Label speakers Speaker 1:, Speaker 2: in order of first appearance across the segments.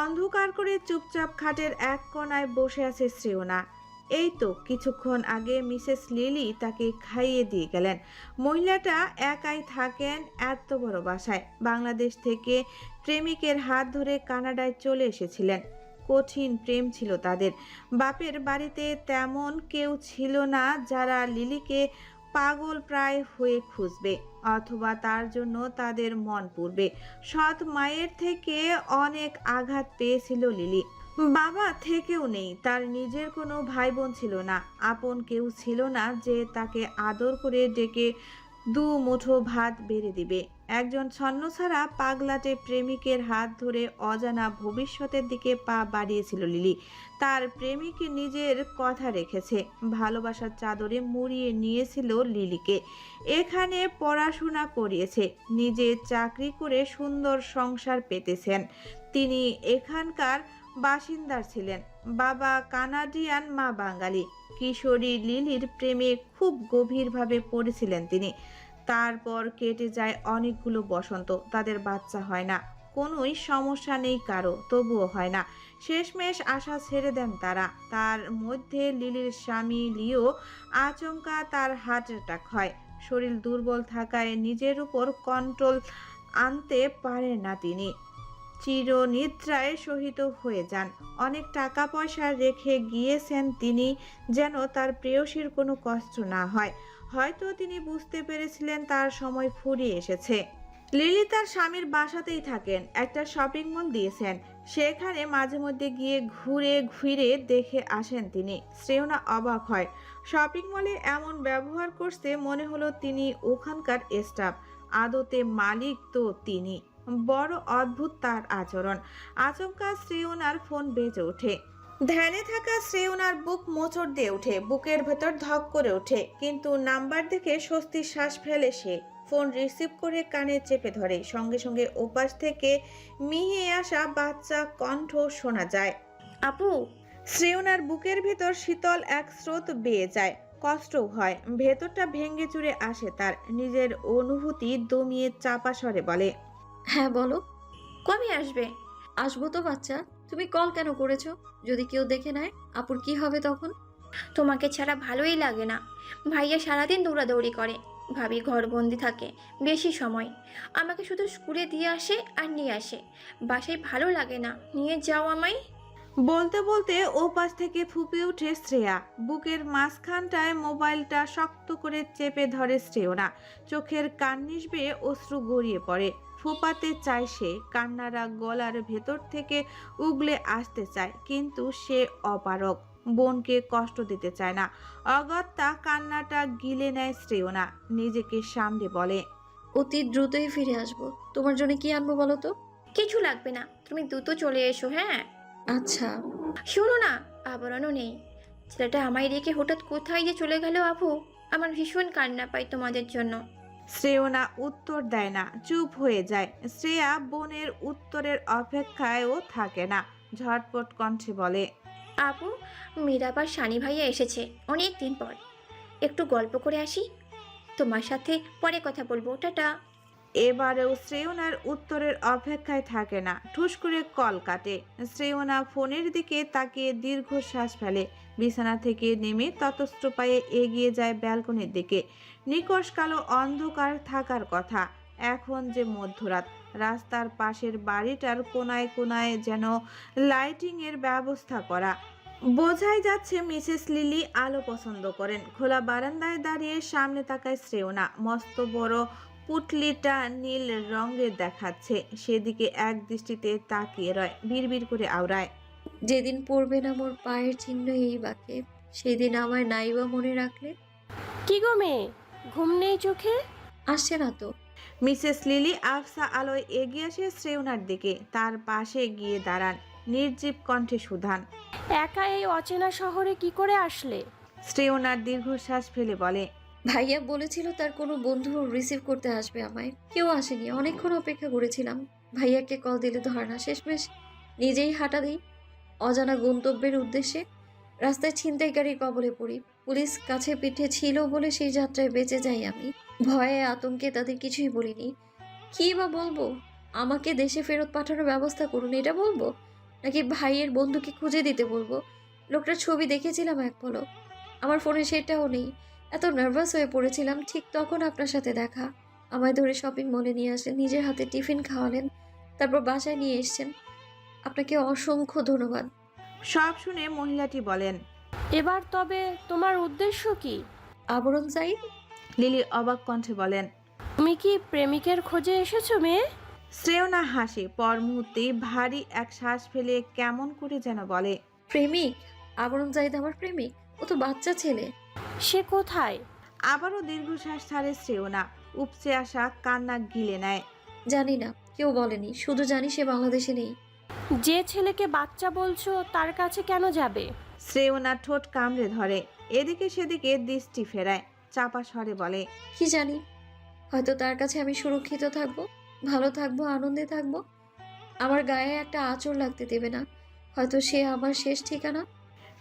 Speaker 1: অন্ধকার করে চুপচাপ খাটের এক কোণায় বসে আছে শ্রেয়না। এই তো কিছুক্ষণ আগে মিসেস লিলি তাকে খাইয়ে দিয়ে গেলেন। মহিলাটা একাই থাকেন এত বড় বাসায়। বাংলাদেশ থেকে প্রেমিকের হাত ধরে কানাডায় চলে এসেছিলেন। কঠিন প্রেম ছিল তাদের। বাপের বাড়িতে তেমন কেউ ছিল না যারা লিলিকে পাগল প্রায় হয়ে খুঁজবে অথবা তার জন্য তাদের মন পুড়বে। সৎ মায়ের থেকে অনেক আঘাত পেয়েছিল লিলি। বাবা থেকেও নেই, তার নিজের কোনো ভাই বোন ছিল না, আপন কেউ ছিল না যে তাকে আদর করে ডেকে দু মুঠো ভাত বেড়ে দিবে। একজন ছন্নছাড়া পাগলাটে প্রেমিকের হাত ধরে অজানা ভবিষ্যতের দিকে পা বাড়িয়েছিল লিলি। তার প্রেমিক নিজের কথা রেখেছে, ভালোবাসার চাদরে মুড়িয়ে নিয়েছিল লিলিকে। এখানে পড়াশোনা করিয়েছে, নিজে চাকরি করে সুন্দর সংসার পেতেছেন। তিনি এখানকার বাসিন্দার ছিলেন। বাবা কানাডিয়ান, মা বাঙালি। কিশোরী লিলির প্রেমে খুব গভীরভাবে পড়েছিলেন তিনি। তারপর কেটে যায় অনেকগুলো বসন্ত, তাদের বাচ্চা হয় না। কোনোই সমস্যা নেই কারো, তবুও হয় না। শেষমেশ আশা ছেড়ে দেন তারা। তার মধ্যে লিলির স্বামী লিও আচমকা তার হার্ট অ্যাটাক হয়। শরীর দুর্বল থাকায় নিজের উপর কন্ট্রোল আনতে পারেন না তিনি। চিরনিদ্রায় শহিদ হয়ে যান। অনেক টাকা পয়সা রেখে গিয়েছেন তিনি, যেন তার প্রেয়সীর কোনো কষ্ট না হয়। হয়তো তিনি বুঝতে পেরেছিলেন তার সময় ফুরিয়ে এসেছে। লিলি তার স্বামীর বাসাতেই থাকেন, একটা শপিং মল দিয়েছেন। সেখানে মাঝে মধ্যে গিয়ে ঘুরে ঘুরে দেখে আসেন তিনি। শ্রেয়না অবাক হয়। শপিং মলে এমন ব্যবহার করতে মনে হলো তিনি ওখানকার স্টাফ, আদতে মালিক তো তিনি। বড় অদ্ভুত তার আচরণ। আচমকা শ্রেয়নার ফোন বেজে ওঠে। ধ্যানে থাকা শ্রেয়নার বুক মোচড় দিয়ে ওঠে, বুকের ভেতর ধক করে ওঠে। কিন্তু নাম্বার দেখে স্বস্তির শ্বাস ফেলে সে। ফোন রিসিভ করে কানে চেপে ধরে। সঙ্গে সঙ্গে ওপাশ থেকে মিহে আসা বাচ্চা কণ্ঠ শোনা যায়।
Speaker 2: আপু।
Speaker 1: শ্রেয়নার বুকের ভেতর শীতল এক স্রোত বেয়ে যায়। কষ্টও হয়, ভেতরটা ভেঙে চুরে আসে তার। নিজের অনুভূতি দমিয়ে চাপা স্বরে বলে,
Speaker 2: হ্যাঁ বলো।
Speaker 3: কবে আসবে?
Speaker 2: আসবো তো বাচ্চা, তুমি কল কেন করেছো? যদি কেউ দেখে নেয় আপুর কি হবে তখন?
Speaker 3: তোমাকে ছাড়া ভালোই লাগে না। ভাইয়া সারাদিন দৌড়াদৌড়ি করে, ভাবি ঘরবন্দি থাকে বেশি সময়। আমাকে শুধু স্কুলে দিয়ে আসে আর নিয়ে আসে। বাসায় ভালো লাগে না, নিয়ে যাও আমায়।
Speaker 1: বলতে বলতে ওপাশ থেকে ফুঁপে ওঠে শ্রেয়া। বুকের মাঝখানটায় মোবাইলটা শক্ত করে চেপে ধরে শ্রেয়না। চোখের কার্নিশ বেয়ে অশ্রু গড়িয়ে পড়ে। ফোপাতে চায় সে, কান্নারা গলার ভেতর থেকে উগলে আসতে চায়, কিন্তু সে অপারগ। বোনকে কষ্ট দিতে চায় না। অগত্যা কান্নাটা গিলে নেয় শ্রেয়না। নিজেকে সামনে বলে,
Speaker 2: অতি দ্রুতই ফিরে আসবো। তোমার জন্য কি আনবো বলো তো?
Speaker 3: কিছু লাগবে না, তুমি দ্রুত চলে এসো। হ্যাঁ
Speaker 2: আচ্ছা।
Speaker 3: শোনো না, আবরণও নেই। ছেলেটা আমায় রেখে হঠাৎ কোথায় যে চলে গেল আপু। আমার ভীষণ কান্না পাই তোমাদের জন্য।
Speaker 1: শ্রেয়না উত্তর দেয় না, চুপ হয়ে যায়। শ্রেয়া বোনের উত্তরের অপেক্ষায়ও থাকে না, ঝটপট কণ্ঠে বলে,
Speaker 3: আপু, মীরাবার সানি ভাইয়া এসেছে অনেক দিন পর। একটু গল্প করে আসি। তোমার সাথে পরে কথা বলবো, টাটা।
Speaker 1: এবারেও শ্রেয়নার উত্তরের অপেক্ষায় থাকে না, ঠুস করে কল কাটে। শ্রেয়না ফোনের দিকে তাকিয়ে দীর্ঘশ্বাস ফেলে। বিছানা থেকে নেমে ততস্থ পায়ে এগিয়ে যায় ব্যালকনির দিকে। নিকষ কালো অন্ধকার থাকার কথা, এখন যে মধ্যরাত। রাস্তার পাশের বাড়িটার কোনায় কোনায় যেন লাইটিং এর ব্যবস্থা করা। বোঝাই যাচ্ছে মিসেস লিলি আলো পছন্দ করেন। খোলা বারান্দায় দাঁড়িয়ে সামনে তাকায় শ্রেয়না। মস্ত বড় পুটলিটা নীল রঙের দেখাচ্ছে, সেদিকে এক দৃষ্টিতে তাকিয়ে রয়, বিড়বিড় করে আওড়ায়,
Speaker 2: যেদিন পড়বে না মোর পায়ের চিহ্ন এই বাকে, সেদিন আমায় নাইবা মনে রাখলে।
Speaker 4: কি গো মেয়ে, ঘুম নেই চোখে?
Speaker 2: আসছে না তো।
Speaker 1: মিসেস লিলি আফসা আলোয় এগিয়ে আসে শ্রেয়নার দিকে, তার পাশে গিয়ে দাঁড়ান। নির্জীব কণ্ঠে সুধান,
Speaker 4: একা এই অচেনা শহরে কি করে আসলে?
Speaker 1: শ্রেয়নার দীর্ঘশ্বাস ফেলে বলে,
Speaker 2: ভাইয়া বলেছিল তার কোনো বন্ধু রিসিভ করতে আসবে আমায়, কেউ আসেনি। অনেকক্ষণ অপেক্ষা করেছিলাম, ভাইয়াকে কল দিলে ধরে না। শেষমেশ নিজেই হাঁটা দিই অজানা গন্তব্যের উদ্দেশ্যে। রাস্তায় ছিনতাইকারীর কবলে পড়ি। পুলিশ কাছে পিঠে ছিল বলে সেই যাত্রায় বেঁচে যাই আমি। ভয়ে আতঙ্কে তাদের কিছুই বলিনি। কি বা বলবো, আমাকে দেশে ফেরত পাঠানোর ব্যবস্থা করুন, এটা বলবো? নাকি ভাইয়ের বন্ধুকে খুঁজে দিতে বলবো? লোকটার ছবি দেখেছিলাম এক পলক, আমার ফোনে সেটাও নেই। এত নার্ভাস হয়ে পড়েছিলাম, ঠিক তখন আপনার সাথে দেখা। আমায় ধরে শপিং মলে নিয়ে আসলেন, নিজের হাতে টিফিন খাওয়ালেন, তারপর বাসায় নিয়ে এসেছেন। আপনাকে অসংখ্য ধন্যবাদ।
Speaker 1: সব শুনে মহিলাটি বলেন।
Speaker 4: এবার তবে তোমার উদ্দেশ্য কি?
Speaker 2: আবরণ সাইদ।
Speaker 1: লিলি অবাক কণ্ঠে বলেন।
Speaker 4: তুমি কি প্রেমিকের খোঁজে এসেছো মেয়ে?
Speaker 1: শ্রেয়না হাসে, পর মুহূর্তেই ভারী এক শ্বাস ফেলে কেমন করে যেন বলে।
Speaker 2: প্রেমিক? আবরণ জাহিদ আমার প্রেমিক? ও তো বাচ্চা ছেলে।
Speaker 4: সে কোথায়?
Speaker 1: আবারও দীর্ঘশ্বাস ছাড়ে শ্রেয়না, উপচে আসা কান্না গিলে নেয়।
Speaker 2: জানি না, কেউ বলেনি, শুধু জানি সে বাংলাদেশে নেই।
Speaker 4: যে ছেলেকে বাচ্চা বলছো তার কাছে কেন যাবে?
Speaker 1: শ্রেয়না ঠোঁট কামড়ে ধরে, এদিকে সেদিকে দৃষ্টি ফেরায়, চাপা স্বরে বলে।
Speaker 2: কি জানি, হয়তো তার কাছে আমি সুরক্ষিত থাকবো, ভালো থাকবো, আনন্দে থাকবো। আমার গায়ে একটা আঁচড় লাগতে দেবে না। হয়তো সে আমার শেষ ঠিকানা।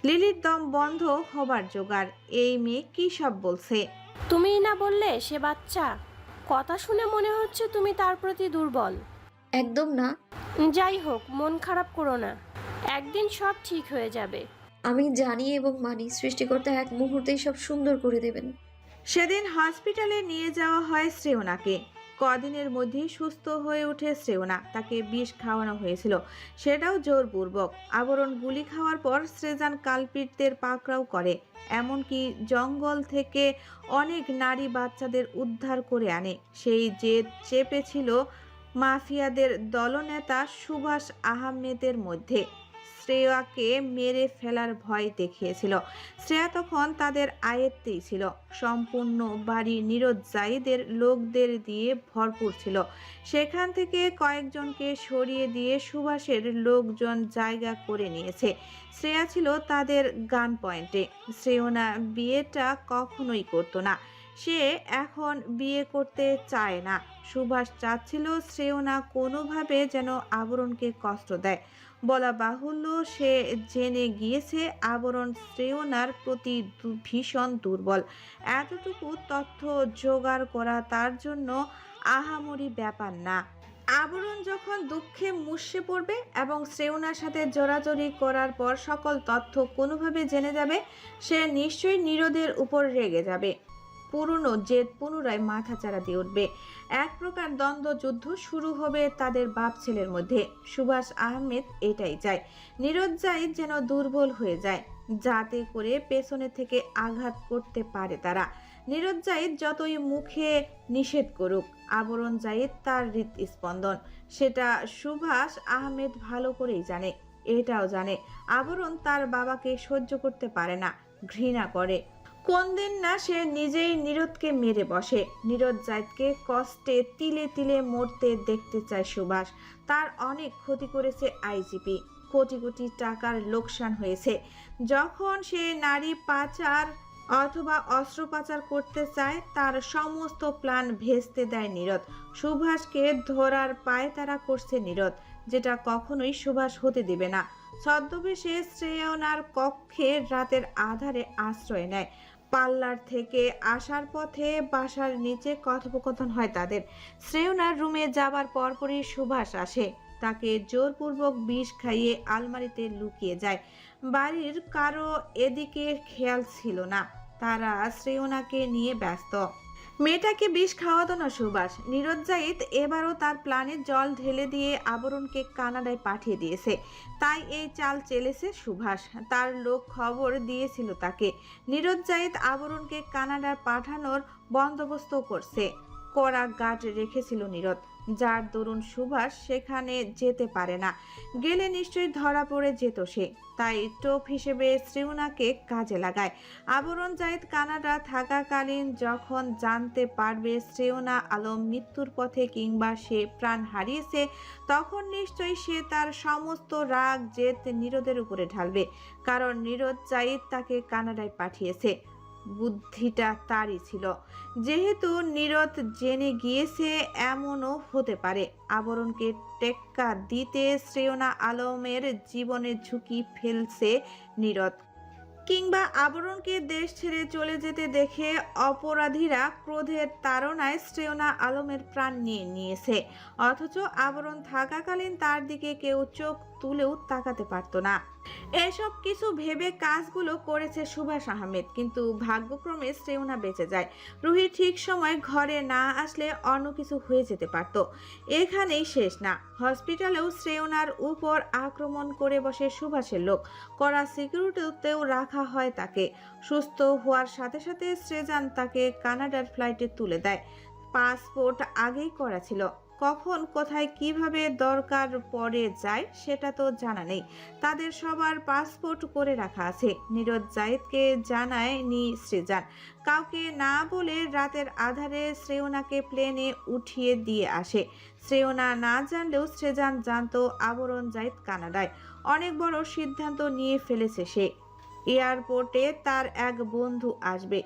Speaker 1: লিলির দম বন্ধ হবার জোগাড়, এই মেয়ে কি সব বলছে।
Speaker 4: তুমিই না বললে সে বাচ্চা? কথা শুনে মনে হচ্ছে তুমি তার প্রতি দুর্বল।
Speaker 2: একদম না।
Speaker 4: যাই হোক, মন খারাপ করো না, একদিন সব ঠিক হয়ে যাবে।
Speaker 2: আমি জানি এবং মানি সৃষ্টিকর্তা এক মুহূর্তেই সব সুন্দর করে দেবেন।
Speaker 1: সেদিন হসপিটালে নিয়ে যাওয়া হয় শ্রেয়নাকে। কদিনের মধ্যেই সুস্থ হয়ে ওঠে শ্রেয়না। তাকে বিষ খাওয়ানো হয়েছিল, সেটাও জোরপূর্বক। আবরণ গুলি খাওয়ার পর সৃজন কালপিটদের পাকড়াও করে, এমনকি জঙ্গল থেকে অনেক নারী বাচ্চাদের উদ্ধার করে আনে। সেই জেদ চেপেছিল মাফিয়াদের দলনেতা সুভাষ আহমেদের মধ্যে। শ্রেয়াকে মেরে ফেলার ভয় দেখিয়েছিল। শ্রেয়া তখন তাদের আয়ত্তেই ছিল। সম্পূর্ণ বাড়ি নীরজ জাহিদের লোকদের দিয়ে ভরপুর ছিল। সেখান থেকে কয়েকজনকে সরিয়ে দিয়ে সুভাষের লোকজন জায়গা করে নিয়েছে। শ্রেয়া ছিল তাদের গান পয়েন্টে। শ্রেয়না বিয়েটা কখনোই করতো না, সে এখন বিয়ে করতে চায় না। সুভাষ চাচ্ছিল শ্রেয়না কোনোভাবে যেন আবরণকে কষ্ট দেয়। বলা বাহুল্য, সে জেনে গিয়েছে আবরণ শ্রেয়নার প্রতি ভীষণ দুর্বল। এতটুকু তথ্য জোগাড় করা তার জন্য আহামরি ব্যাপার না। আবরণ যখন দুঃখে মুষড়ে পড়বে এবং শ্রেয়নার সাথে জোরাজোরি করার পর সকল তথ্য কোনোভাবে জেনে যাবে, সে নিশ্চয়ই নীরদের উপর রেগে যাবে। পুরনো জেদ পুনরায় মাথাচাড়া দিয়ে উঠবে। এক প্রকার দ্বন্দ্ব যুদ্ধ শুরু হবে তাদের বাপ ছেলের মধ্যে। সুভাষ আহমেদ এটাই চায়, নীরজ জাহিদ যেন দুর্বল হয়ে যায়, যাতে করে পেছনে থেকে আঘাত করতে পারে তারা। নীরজ জাহিদ যতই মুখে নিষেধ করুক, আবরণ জাহিদ তার হৃদস্পন্দন, সেটা সুভাষ আহমেদ ভালো করেই জানে। এটাও জানে আবরণ তার বাবাকে সহ্য করতে পারে না, ঘৃণা করে। কোন দিন না সে নিজেই নীরদকে মেরে বসে। নীরজ জাহিদকে কষ্টে তিলে তিলে মরতে দেখতে চায় সুভাষ। তার অনেক ক্ষতি করেছে আইজিপি, কোটি কোটি টাকার লোকসান হয়েছে। যখন সে নারী পাচার অথবা অস্ত্র পাচার করতে চায়, তার সমস্ত প্ল্যান ভেস্তে দেয় নীরদ। সুভাষকে ধরার পায়তারা করছে নীরদ, যেটা কখনোই সুভাষ হতে দেবে না। ছদ্মবেশে শ্রেয়নার কক্ষে রাতের আধারে আশ্রয় নেয়। পার্লার থেকে আসার পথে বাসার নিচে কথোপকথন হয় তাদের। শ্রেয়নার রুমে যাবার পরপরই সুভাষ আসে, তাকে জোরপূর্বক বিষ খাইয়ে আলমারিতে লুকিয়ে যায়। বাড়ির কারো এদিকে খেয়াল ছিল না, তারা শ্রেয়নাকে নিয়ে ব্যস্ত। মেয়েটাকে বিষ খাওয়াতো না সুভাষ। নীরজ জাহিদ এবারও তার প্ল্যানে জল ঢেলে দিয়ে আবরণকে কানাডায় পাঠিয়ে দিয়েছে। তাই এই চাল চেলেছে সুভাষ, তার লোক খবর দিয়েছিল তাকে। নীরজ জাহিদ আবরণকে কানাডায় পাঠানোর বন্দোবস্ত করছে। কড়া গার্ড রেখেছিল নীরদ, যার দরুন সুভাষ সেখানে যেতে পারে না। গেলে নিশ্চয়ই ধরা পড়ে যেত সে। তাই টোপ হিসেবে শ্রেয়নাকে কাজে লাগায়। আবরণ জাহিদ কানাডা থাকাকালীন যখন জানতে পারবে শ্রেয়না আলম মৃত্যুর পথে কিংবা সে প্রাণ হারিয়েছে, তখন নিশ্চয়ই সে তার সমস্ত রাগ জেদ নীরদের উপরে ঢালবে। কারণ নীরজ জাহিদ তাকে কানাডায় পাঠিয়েছে, বুদ্ধিটা তারই ছিল। যেহেতু নীরদ জেনে গিয়েছে, এমনও হতে পারে আবরণকে টেক্কা দিতে শ্রেয়না আলমের জীবনের ঝুঁকি ফেলছে নীরদ। কিংবা আবরণকে দেশ ছেড়ে চলে যেতে দেখে অপরাধীরা ক্রোধের তাড়নায় শ্রেয়না আলমের প্রাণ নিয়ে নিয়েছে, অথচ আবরণ থাকাকালীন তার দিকে কেউ চোখ তুলেও তাকাতে পারত না। এসব কিছু ভেবে কাজগুলো করেছে সুভাষ আহমেদ, কিন্তু ভাগ্যক্রমে শ্রেয়না বেঁচে যায়। রুহি ঠিক সময় ঘরে না আসলে অন্য কিছু হয়ে যেতে পারত। এখানেই শেষ না, হসপিটালেও শ্রেয়নার উপর আক্রমণ করে বসে সুভাষের লোক। কড়া সিকিউরিটিতেও রাখা হয় তাকে। সুস্থ হওয়ার সাথে সাথে শ্রেজান তাকে কানাডার ফ্লাইটে তুলে দেয়। পাসপোর্ট আগেই করা ছিল, কখন কোথায় কিভাবে দরকার পড়ে যায় সেটা তো জানা নেই। তাদের সবার পাসপোর্ট করে রাখা আছে। নীরজ জায়েদকে জানায়নি শ্রেজান। কাউকে না বলে রাতের আধারে শ্রেয়নাকে প্লেনে উঠিয়ে দিয়ে আসে। শ্রেয়না না জানলেও শ্রেজান জানতো আবরণ জায়েদ কানাডায়। অনেক বড় সিদ্ধান্ত নিয়ে ফেলেছে সে। এয়ারপোর্টে তার এক বন্ধু আসবে,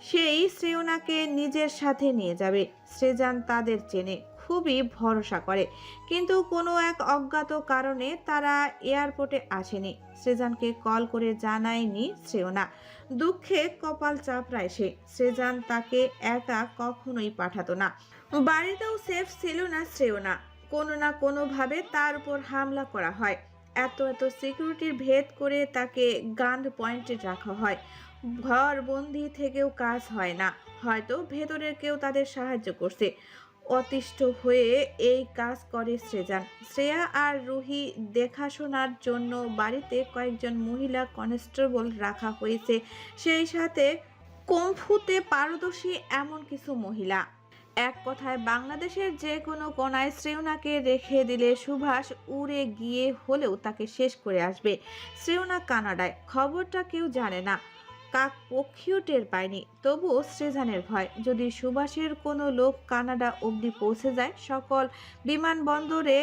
Speaker 1: সেই শ্রেয়নাকে নিজের সাথে নিয়ে যাবে। শ্রেজান তাদের চেনে, খুবই ভরসা করে, কিন্তু কোনো এক অজ্ঞাত কারণে তারা এয়ারপোর্টে আসেনি। শ্রেজানকে কল করে জানায়নি শ্রেয়না। দুঃখে কপাল চাপড়ায় সে। শ্রেজান তাকে একা কখনোই পাঠাতো না। বাড়িতেও সেফ ছিল না শ্রেয়না। কোনো না কোনোভাবে তার উপর হামলা করা হয়। এত সিকিউরিটির ভেদ করে তাকে গান পয়েন্টে রাখা হয়। ঘর বন্দি থেকেও কাজ হয় না। হয়তো ভেতরের কেউ তাদের সাহায্য করছে। অতিষ্ঠ হয়ে এই কাজ করে শ্রেজান। শ্রেয়া আর রুহি দেখাশোনার জন্য বাড়িতে কয়েকজন মহিলা কনস্টেবল রাখা হয়েছে, সেই সাথে কুম্ফুতে পারদর্শী এমন কিছু মহিলা। এক কথায় বাংলাদেশের যে কোনো কোনায় শ্রেয়নাকে রেখে দিলে সুভাষ উড়ে গিয়ে হলেও তাকে শেষ করে আসবে। শ্রেয়না কানাডায়, খবরটা কেউ জানে না, কাক পক্ষীও টের পায়নি। তবুও শ্রেজানের ভয়, যদি সুভাষের কোনো লোক কানাডা অবধি পৌঁছে যায়। সকল বিমানবন্দরে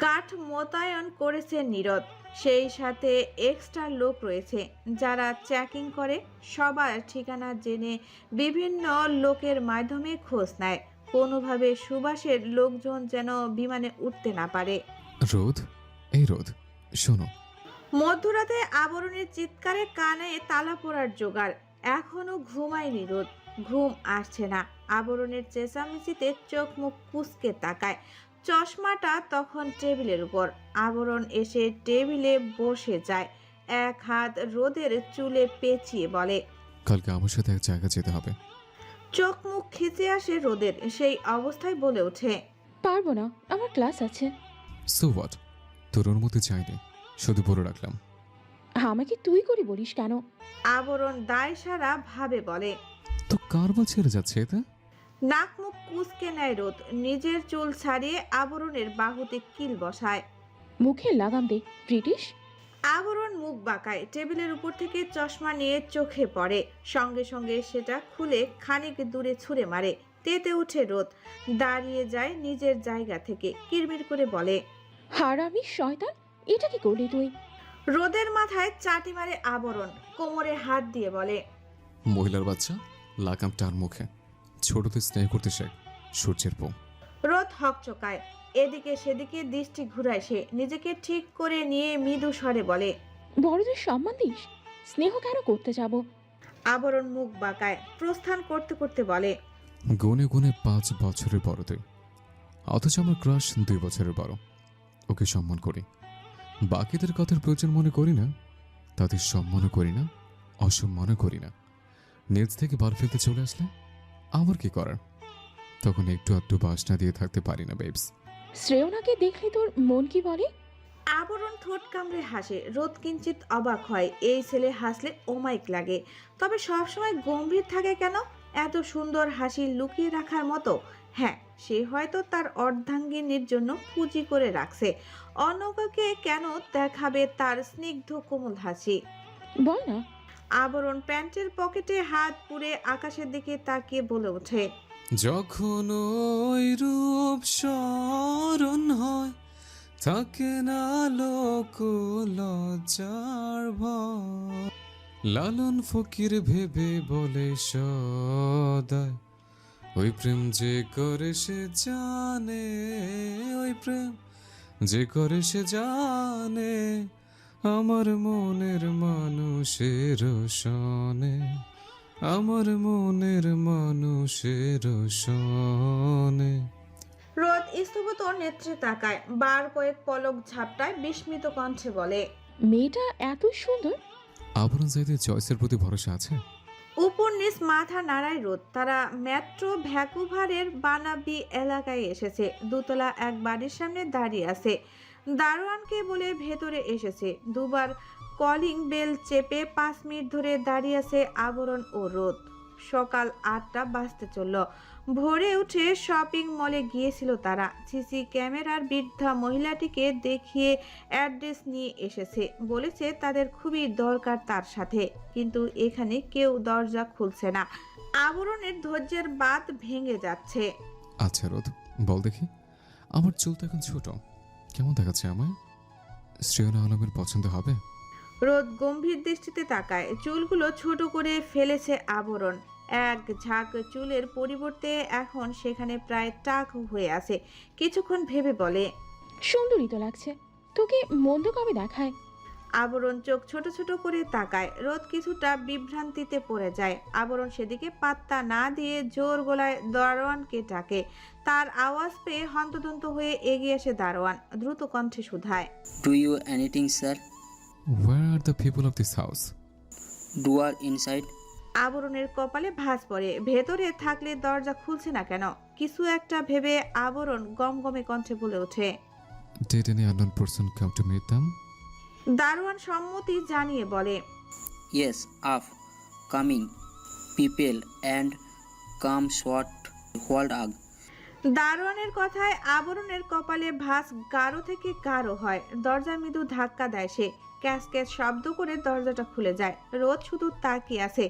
Speaker 1: গার্ড মোতায়েন করেছে নীরদ, সেই সাথে এক্সট্রা লোক রয়েছে যারা চেকিং করে। সবার ঠিকানা জেনে বিভিন্ন লোকের মাধ্যমে খোঁজ নেয়, কোনোভাবে সুভাষের লোকজন যেন বিমানে উঠতে না পারে।
Speaker 5: রোদ, এই রোদ, শোনো।
Speaker 1: মধ্যরাতে আবরণের চিৎকারে কানে তালা পড়ার জোগাড়। এখনো ঘুমায়নি রোদ, ঘুম আসছে না। আবরণের চেঁচামেচিতে চোখ মুখ কুঁচকে তাকায়। চশমাটা তখন টেবিলের উপর। আবরণ এসে টেবিলে বসে যায়, এক হাত রোদের চুলে পেঁচিয়ে বলে,
Speaker 5: কালকে আমার সাথে এক জায়গা যেতে হবে।
Speaker 1: চোখ মুখ খিচে আসে রোদের। সেই অবস্থায় বলে ওঠে,
Speaker 6: পারবো না, আমার ক্লাস আছে।
Speaker 5: সো হোয়াট, তোর অনুমতি চাইনি, শুধু বলে রাখলাম।
Speaker 6: আমাকে তুই করে বলিস কেন?
Speaker 1: আবরণ দায় সারা ভাবে বলে।
Speaker 5: তো কারবার ছেড়ে যাচ্ছে এতে?
Speaker 1: নাক মুখ কুঁচকে নেয় রোদ। নিজের চুল ছাড়িয়ে আবরণের বাহুতে কিল বসায়।
Speaker 6: মুখে লাগাম দে, ব্রিটিশ।
Speaker 1: আবরণ মুখ বাঁকায়। টেবিলের উপর থেকে চশমা নিয়ে চোখে পড়ে, সঙ্গে সঙ্গে সেটা খুলে খানিক দূরে ছুঁড়ে মারে। তেতে উঠে রোদ, দাঁড়িয়ে যায় নিজের জায়গা থেকে, কিরমির করে বলে,
Speaker 6: হারামি শয়তান, এটা কি করলি তুই?
Speaker 1: রোদের মাথায় চাটি মারে আবরণ, কোমরে হাত দিয়ে বলে,
Speaker 5: মহিলার বাচ্চা, লাগাম টার মুখে। ছোটতে স্নেহ করতে শেখ, সূর্যের পো।
Speaker 1: রোদ হকচকায়। এদিকে সেদিকে দৃষ্টি ঘুরায় সে। নিজেকে ঠিক করে নিয়ে মৃদু স্বরে বলে,
Speaker 6: বড়দের সম্মান দিস? স্নেহ কেন করতে যাব?
Speaker 1: আবরণ মুখ বাঁকায়। প্রস্থান করতে করতে বলে,
Speaker 5: গুনে গুনে 5 বছরের বড় তুই, অথচ আমার ক্রাশ 2 বছরের বড়। ওকে সম্মান করি, বাকিদের কথার প্রয়োজন মনে করি না, তাদের সম্মানও করি না, অসম্মানও করি না। নিজ থেকে বার ফেলতে চলে আসলে আমার কি করার? তখন একটু আধটু বাসনা দিয়ে থাকতে পারি না বেবস।
Speaker 6: শ্রেয়নাকে দেখলে তোর মন কি বলে?
Speaker 1: আবরণ ঠোঁট কামড়ে হাসে। রোদ কিঞ্চিত অবাক হয়, এই ছেলে হাসলে অমায়িক লাগে, তবে সবসময় গম্ভীর থাকে কেন? এত সুন্দর হাসি লুকিয়ে রাখার মতো? হ্যাঁ, সে হয়তো তার অর্ধাঙ্গিনীর জন্য পুঁজি করে রাখছে। অন্যকে কেন দেখাবে তার স্নিগ্ধ কোমল হাসি?
Speaker 6: বল না।
Speaker 1: আবরণ প্যান্টের পকেটে হাত পুরে আকাশের দিকে তাকিয়ে বলে ওঠে,
Speaker 5: যখন ওই রূপ স্মরণ হয়, থাকে না লোক লজ্জার ভয়। লালন ফকির ভেবে বলে সদায়, ওই প্রেম যে করে সে জানে, ওই প্রেম যে করে সে জানে, আমার মনের মানুষের সনে, আমার মনের মানুষের সনে।
Speaker 1: রোদ স্তব্ধ নেত্রে তাকায়, বার কয়েক পলক ঝাপটায় বিস্মিত কণ্ঠে বলে,
Speaker 6: মেয়েটা এত সুন্দর।
Speaker 5: আবরণ জাইদের চয়েসের প্রতি ভরসা আছে?
Speaker 1: উপর নিচ মাথা নাড়ায় রোদ। তারা মেট্রো ভ্যাকুভারের বানাবি এলাকায় এসেছে। দোতলা এক বাড়ির সামনে দাঁড়িয়ে আছে। দারোয়ানকে বলে ভেতরে এসেছে। দুবার কলিং বেল চেপে 5 মিনিট ধরে দাঁড়িয়ে আছে আবরণ ও রোদ। সকাল 8টা বাজতে চলল। ভোরে উঠে শপিং মলে গিয়েছিল তারা। সিসি ক্যামেরার বৃদ্ধা মহিলাটিকে দেখিয়ে অ্যাড্রেস নিয়ে এসেছে। বলেছে তাদের খুবই দরকার তার সাথে, কিন্তু এখানে কেউ দরজা খুলছে না। আবরণের ধৈর্যের বাঁধ ভেঙে যাচ্ছে।
Speaker 5: আচ্ছা রোদ, বল দেখি, আমার চুল তো এখন ছোট, কেমন দেখাচ্ছে আমায়? শ্রেয়না আলমের পছন্দ হবে?
Speaker 1: রোদ গম্ভীর দৃষ্টিতে তাকায়। চুলগুলো ছোট করে ফেলেছে আবরণ। এক ঝাঁক চুলের পরিবর্তে এখন সেখানে প্রায় টাক হয়ে আছে। কিছুক্ষণ ভেবে বলে,
Speaker 6: সুন্দরই তো লাগছে। তোকে মন্দ কবে দেখায়?
Speaker 1: আবরণ চোখ ছোট ছোট করে তাকায়। রোদ কিছুটা বিভ্রান্তিতে পড়ে যায়। আবরণ সেদিকে পাত্তা না দিয়ে জোর গলায় দারোয়ানকে ডাকে। তার আওয়াজ পেয়ে হন্তদন্ত হয়ে এগিয়ে আসে দারোয়ান। দ্রুত কণ্ঠে শুধায়,
Speaker 7: Do you anything, sir?
Speaker 5: Where are the people of this house?
Speaker 7: Door inside.
Speaker 1: আবরণের কপালে ভাঁজ পড়ে। ভেতরে থাকলে দরজা খুলছে না কেন? কিছু একটা ভেবে আবরণ গমগমে কণ্ঠে বলে ওঠে,
Speaker 5: Did any unknown person come to meet them?
Speaker 1: দারোয়ান সম্মতি জানিয়ে বলে,
Speaker 7: Yes, of coming people and come short hold up.
Speaker 1: দারোয়ানের কথায় আবরণের কপালে ভাঁজ গাঢ় থেকে গাঢ় হয়। দরজা মৃদু ধাক্কা দেয় সে। ক্যাস ক্যাস শব্দ করে দরজাটা খুলে যায়। রোদ শুধু তাকিয়ে আছে।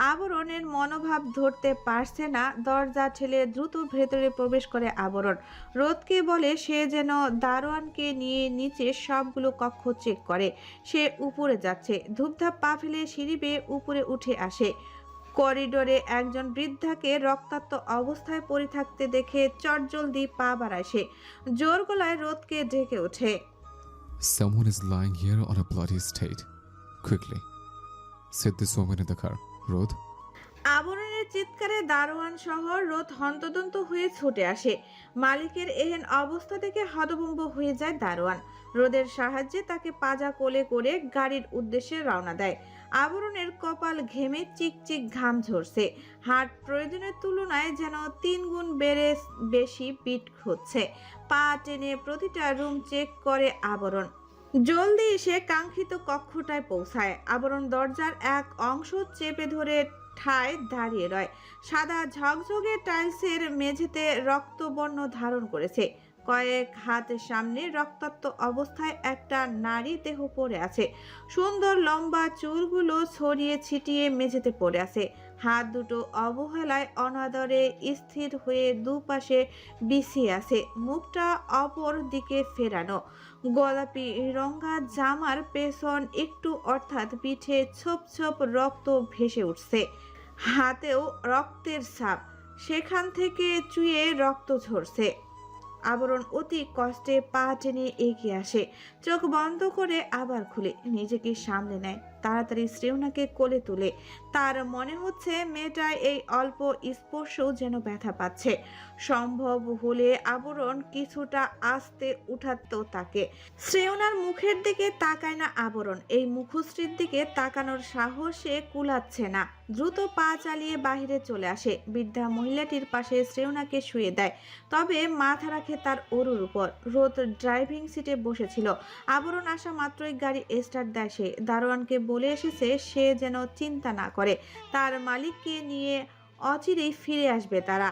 Speaker 1: আবরণের মনোভাব ধরতে পারছে না। দরজা ঠেলে দ্রুত ভেতরে প্রবেশ করে আবরণ। রোদকে বলে সে যেন দারোয়ানকে নিয়ে নিচে সবগুলো কক্ষ চেক করে। সে উপরে যাচ্ছে। ধূপধাপ পা ফেলে সিঁড়ি বেয়ে উপরে উঠে আসে। করিডোরে একজন বৃদ্ধাকে রক্তাক্ত অবস্থায় পড়ে থাকতে দেখে চটজলদি পা বাড়ায় সে। জোর গলায় রোদকে ডেকে ওঠে,
Speaker 5: Someone is lying here on a bloody state. Quickly, set this woman in the car. Rod,
Speaker 1: আবরণের চিৎকারে দারোয়ান সহ রোদ হন্তদন্ত হয়ে ছুটে আসে। মালিকের এহেন অবস্থা দেখে হতভম্ব হয়ে যায় দারোয়ান। রোদের সাহায্যে তাকে পাজা কোলে করে গাড়ির উদ্দেশ্যে রওনা দেয়। আবরণের কপাল ঘেমে চিকচিক ঘাম ঝরছে। হার্ট প্রয়োজনের তুলনায় যেন 3 গুণ বেশি বিট হচ্ছে। পা টেনে প্রতিটা রুম চেক করে আবরণ। জলদি সে কাঙ্ক্ষিত কক্ষটায় পৌঁছায়। আবরণ দরজার এক অংশ চেপে ধরে ঠায় দাঁড়িয়ে রয়। সাদা ঝকঝকে টাইলসের মেঝেতে রক্তবর্ণ ধারণ করেছে। কয়েক হাত সামনে রক্তাক্ত অবস্থায় একটা নারী দেহ পড়ে আছে। সুন্দর লম্বা চুলগুলো ছড়িয়ে ছিটিয়ে মেঝেতে পড়ে আছে। হাত দুটো অবহেলায় অনাদরে স্থির হয়ে দুপাশে বিছিয়ে আছে। মুখটা অপর দিকে ফেরানো। গোলাপি রঙা জামার পেছন একটু অর্থাৎ পিঠে ছোপ ছোপ রক্ত ভেসে উঠছে। হাতেও রক্তের ছাপ, সেখান থেকে চুয়ে রক্ত ঝরছে। আবরণ অতি কষ্টে পা টেনে এগিয়ে আসে। চোখ বন্ধ করে আবার খুলে নিজেকে সামলে নেয়। তাড়াতাড়ি শ্রেয়নাকে কোলে তুলে। তার মনে হচ্ছে মেয়েটা এই অল্প স্পর্শও যেন ব্যথা পাচ্ছে। সম্ভব হলে আবরণ কিছুটা আস্তে উঠাতো তাকে। শ্রেয়নার মুখের দিকে তাকায় না আবরণ। এই মুখশ্রীর দিকে তাকানোর সাহসে কুলাচ্ছে না। দ্রুত পা চালিয়ে বাহিরে চলে আসে। বৃদ্ধা মহিলাটির পাশে শ্রেয়নাকে শুয়ে দেয়, তবে মাথা রাখে তার অরুর উপর। রোদ ড্রাইভিং সিটে বসেছিল। আবরণ আসা মাত্রই গাড়ি স্টার্ট দেয় সে। দারোয়ানকে বলে এসেছে সে যেন চিন্তা না করে, তার মালিককে নিয়ে অচিরেই ফিরে আসবে তারা।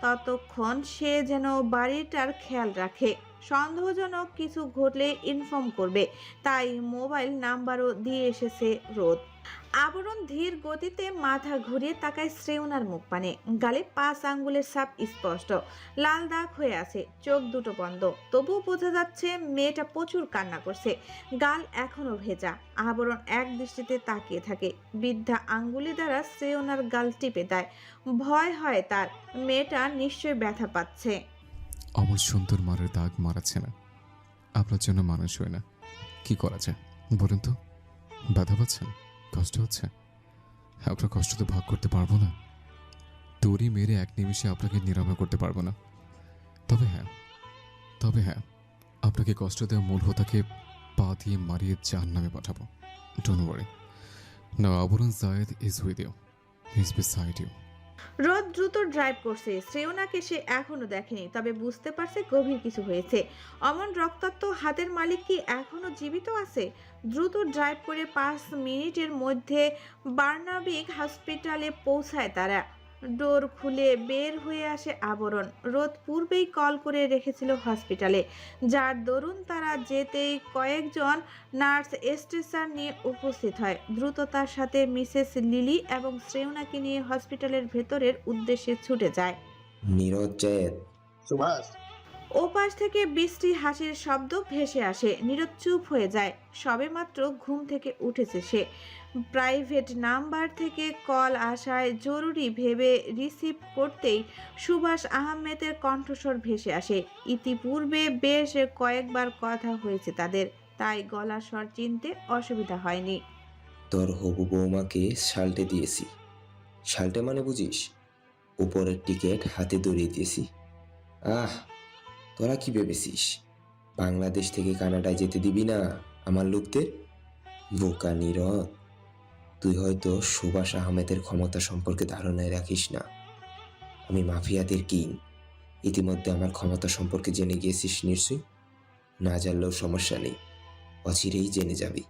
Speaker 1: ততক্ষণ সে যেন বাড়িটার খেয়াল রাখে। সন্দেহজনক কিছু ঘটলে ইনফর্ম করবে, তাই মোবাইল নাম্বারও দিয়ে এসেছে রোদ। আবরণ ধীর গতিতে মাথা ঘুরিয়ে তাকায় শ্রেয়নার মুখ পানে। গালে 5 আঙ্গুলের ছাপ স্পষ্ট, লাল দাগ হয়ে আছে। চোখ দুটো বন্ধ, তবুও বোঝা যাচ্ছে মেয়েটা প্রচুর কান্না করছে। গাল এখনো ভেজা। আবরণ এক দৃষ্টিতে তাকিয়ে থাকে। বৃদ্ধা আঙ্গুলি দ্বারা শ্রেয়নার গাল টিপে দেয়। ভয় হয় তার, মেয়েটা নিশ্চয়ই ব্যথা পাচ্ছে।
Speaker 5: আমার সুন্দর মারের দাগ মারাচ্ছে না, আপনার জন্য মানুষ হয় না, কি করা যায়? বলুন তো, ব্যথা পাচ্ছেন? কষ্ট হচ্ছে? আপনার কষ্ট তো ভাগ করতে পারবো না, দড়ি মেরে এক নিমিষে আপনাকে নিরাময় করতে পারবো না। তবে হ্যাঁ, আপনাকে কষ্ট দেওয়া মূল হোতাকে পা দিয়ে মারিয়ে জাহান্নামে পাঠাবো। ডোন্ট ওয়ারি, নাও আবরণ Zayed is with you, he is beside you.
Speaker 1: রোদ দ্রুত ড্রাইভ করছে। শ্রেয়নাকে সে এখনো দেখেনি, তবে বুঝতে পারছে গভীর কিছু হয়েছে। অমন রক্তাক্ত হাতের মালিক কি এখনো জীবিত আছে? দ্রুত ড্রাইভ করে 5 মিনিটের মধ্যে বার্নাবিক হসপিটালে পৌঁছায় তারা। ডোর খুলে বের হয়ে আসে আবরণ। রোদ পূর্বেই কল করে রেখেছিল হসপিটালে, যার দরুন তারা যেতেই কয়েকজন নার্স স্ট্রেচার নিয়ে উপস্থিত হয়। দ্রুততার সাথে মিসেস লিলি এবং শ্রেয়নাকে নিয়ে হসপিটালের ভেতরের উদ্দেশ্যে ছুটে যায়।
Speaker 8: নীরজ জায়েদ।
Speaker 9: সুভাষ,
Speaker 1: ওপাশ থেকে বৃষ্টি হাসির শব্দ ভেসে আসে। নীরব চুপ হয়ে যায়। সবেমাত্র ঘুম থেকে উঠেছে সে। প্রাইভেট নাম্বার থেকে কল আসায় জরুরি ভেবে রিসিভ করতেই সুভাষ আহমেদের কণ্ঠস্বর ভেসে আসে। ইতিপূর্বে বেশ কয়েকবার কথা হয়েছে তাদের, তাই গলার স্বর চিনতে অসুবিধা হয়নি।
Speaker 8: তোর হবু বৌমাকে শাল্টে দিয়েছি। শাল্টে মানে বুঝিস? উপরের টিকিট হাতে ধরিয়ে দিয়েছি। আহ, তোরা কি ভেবেছিস বাংলাদেশ থেকে কানাডায় যেতে দিবি না আমার লোকদের? বোকা নীরদ, তুই হয়তো সুভাষ আহমেদের ক্ষমতা সম্পর্কে ধারণায় রাখিস না। আমি মাফিয়াদের কিং। ইতিমধ্যে আমার ক্ষমতা সম্পর্কে জেনে গিয়েছিস নিশ্চয়ই। না জানলেও সমস্যা নেই, অচিরেই জেনে যাবি।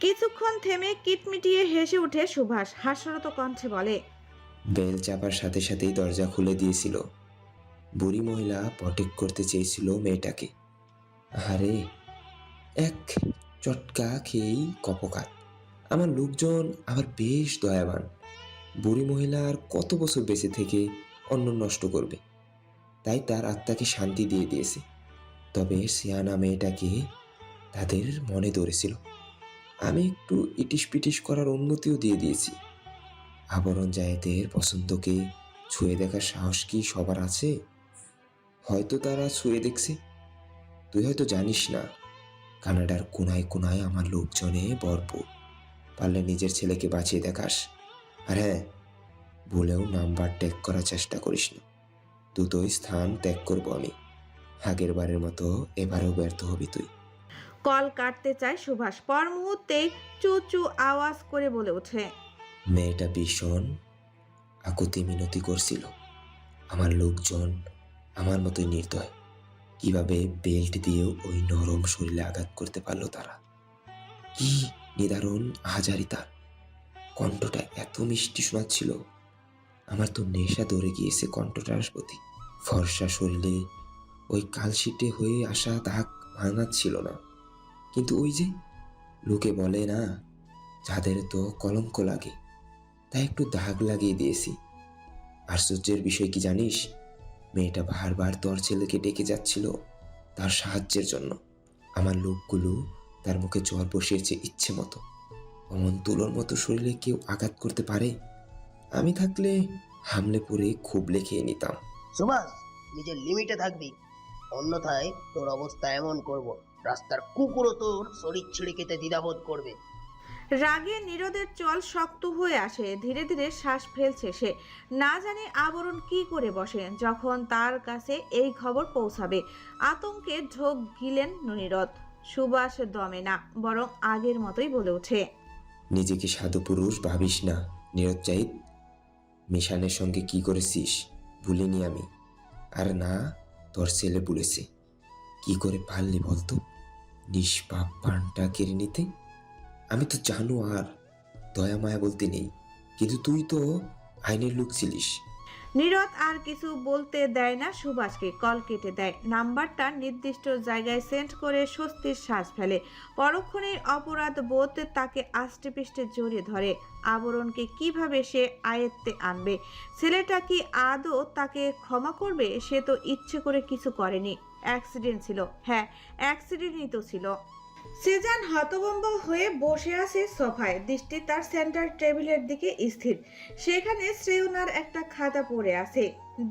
Speaker 1: কিছুক্ষণ থেমে কিটমিটিয়ে হেসে উঠে সুভাষ। হাস্যরত কণ্ঠে বলে,
Speaker 8: বেল চাপার সাথে সাথেই দরজা খুলে দিয়েছিল। বুড়ি মহিলা প্রটেক্ট করতে চেয়েছিল মেয়েটাকে। আরে এক চটকা খেয়েই কপকাত। আমার লোকজন আবার বেশ দয়াবান। বুড়ি মহিলা আর কত বছর বেঁচে থেকে অন্ন নষ্ট করবে, তাই তার আত্মাকে শান্তি দিয়ে দিয়েছে। তবে সিয়ানা মেয়েটাকে তাদের মনে ধরেছিল। আমি একটু ইটিস পিটিস করার অনুমতিও দিয়ে দিয়েছি। আবরণ জায়েদের পছন্দকে ছুঁয়ে দেখার সাহস কি সবার আছে? হয়তো তারা ছুঁয়ে দেখছে, তুই হয়তো জানিস না। কানাডার কোনায় কোনায় আমার লোকজনে ভরপুর। পারলে নিজের ছেলেকে বাঁচিয়ে দেখাস। আর হ্যাঁ, ভুলেও নাম্বার ট্যাগ করার চেষ্টা করিস না। দুটোই স্থান ত্যাগ করবো আমি। আগের বারের মতো এবারেও ব্যর্থ হবি তুই।
Speaker 1: কল কাটতে চায় সুভাষ। পর মুহূর্তেই চু চু আওয়াজ করে বলে ওঠে,
Speaker 8: মেয়েটা ভীষণ আকুতি মিনতি করছিল। আমার লোকজন আমার মতোই নির্দয়। কিভাবে বেল্ট দিয়েও ওই নরম শরীরে আঘাত করতে পারলো তারা! কি নিদারুণ আহাজারি তার! কণ্ঠটা এত মিষ্টি শোনাচ্ছিল, আমার তো নেশা ধরে গিয়েছে কণ্ঠটার প্রতি। ফর্সা শরীরে ওই কালশিটে হয়ে আসা দাগ ভাঙাচ্ছিল না। কিন্তু ওই যে লোকে বলে না, যাদের তো কলঙ্ক লাগে, তাই একটু দাগ লাগিয়ে দিয়েছি। আশ্চর্যের বিষয় কি জানিস? মেয়েটা বারবার তোর ছেলেকে ডেকে যাচ্ছিল তার সাহায্যের জন্য। আমার লোকগুলো তার মুখে জ্বর বসিয়েছে ইচ্ছে মতো। অমন তুলোর মতো শরীরে কেউ আঘাত করতে পারে? আমি থাকলে হামলে পড়ে খুবলে খেয়ে নিতাম।
Speaker 9: সুভাষ, নিজের লিমিটে থাকবি, অন্যথায় তোর অবস্থা এমন করব রাস্তার কুকুরও তোর শরীর ছিঁড়ে খেতে দ্বিধাবোধ করবে।
Speaker 1: রাগে নীরদের চল শক্ত হয়ে আসে। ধীরে ধীরে শ্বাস ফেলছে সে। না জানে আবরণ কি করে বসে যখন তার কাছে এই খবর পৌঁছাবে। আতঙ্কে ঢোক গিলেন নীরদ। সুভাষ দমে না, বরং আগের মতোই বলে ওঠে,
Speaker 8: নিজেকে সাধু পুরুষ ভাবিস না নীরজ জাহিদ। মিশানের সঙ্গে কি করেছিস ভুলিনি আমি। আর না, তোর ছেলে বলেছে। কি করে পারলি বলতো নিষ্পাপ প্রাণটা কেড়ে নিতে? আমি তো জানো আর দয়া মায়া বলতে নেই, কিন্তু তুই তো আইনের লোক ছিলিস।
Speaker 1: নীরদ আর কিছু বলতে দেয় না সুভাষকে। কল কেটে দেয়। নাম্বারটা নির্দিষ্ট জায়গায় সেন্ড করে স্বস্তির শ্বাস ফেলে। পরক্ষণেই অপরাধ বোধ তাকে আষ্টেপৃষ্টে জড়িয়ে ধরে। আবরণকে কিভাবে সে আয়ত্তে আনবে? ছেলেটা কি আদৌ তাকে ক্ষমা করবে? সে তো ইচ্ছে করে কিছু করেনি। অ্যাক্সিডেন্ট ছিল। হ্যাঁ, অ্যাক্সিডেন্টই তো ছিল। সিজান হতভম্ব হয়ে বসে আছে সোফায়। দৃষ্টি তার সেন্টার টেবিলের দিকে স্থির। সেখানে শ্রেয়নার একটা খাতা পড়ে আছে,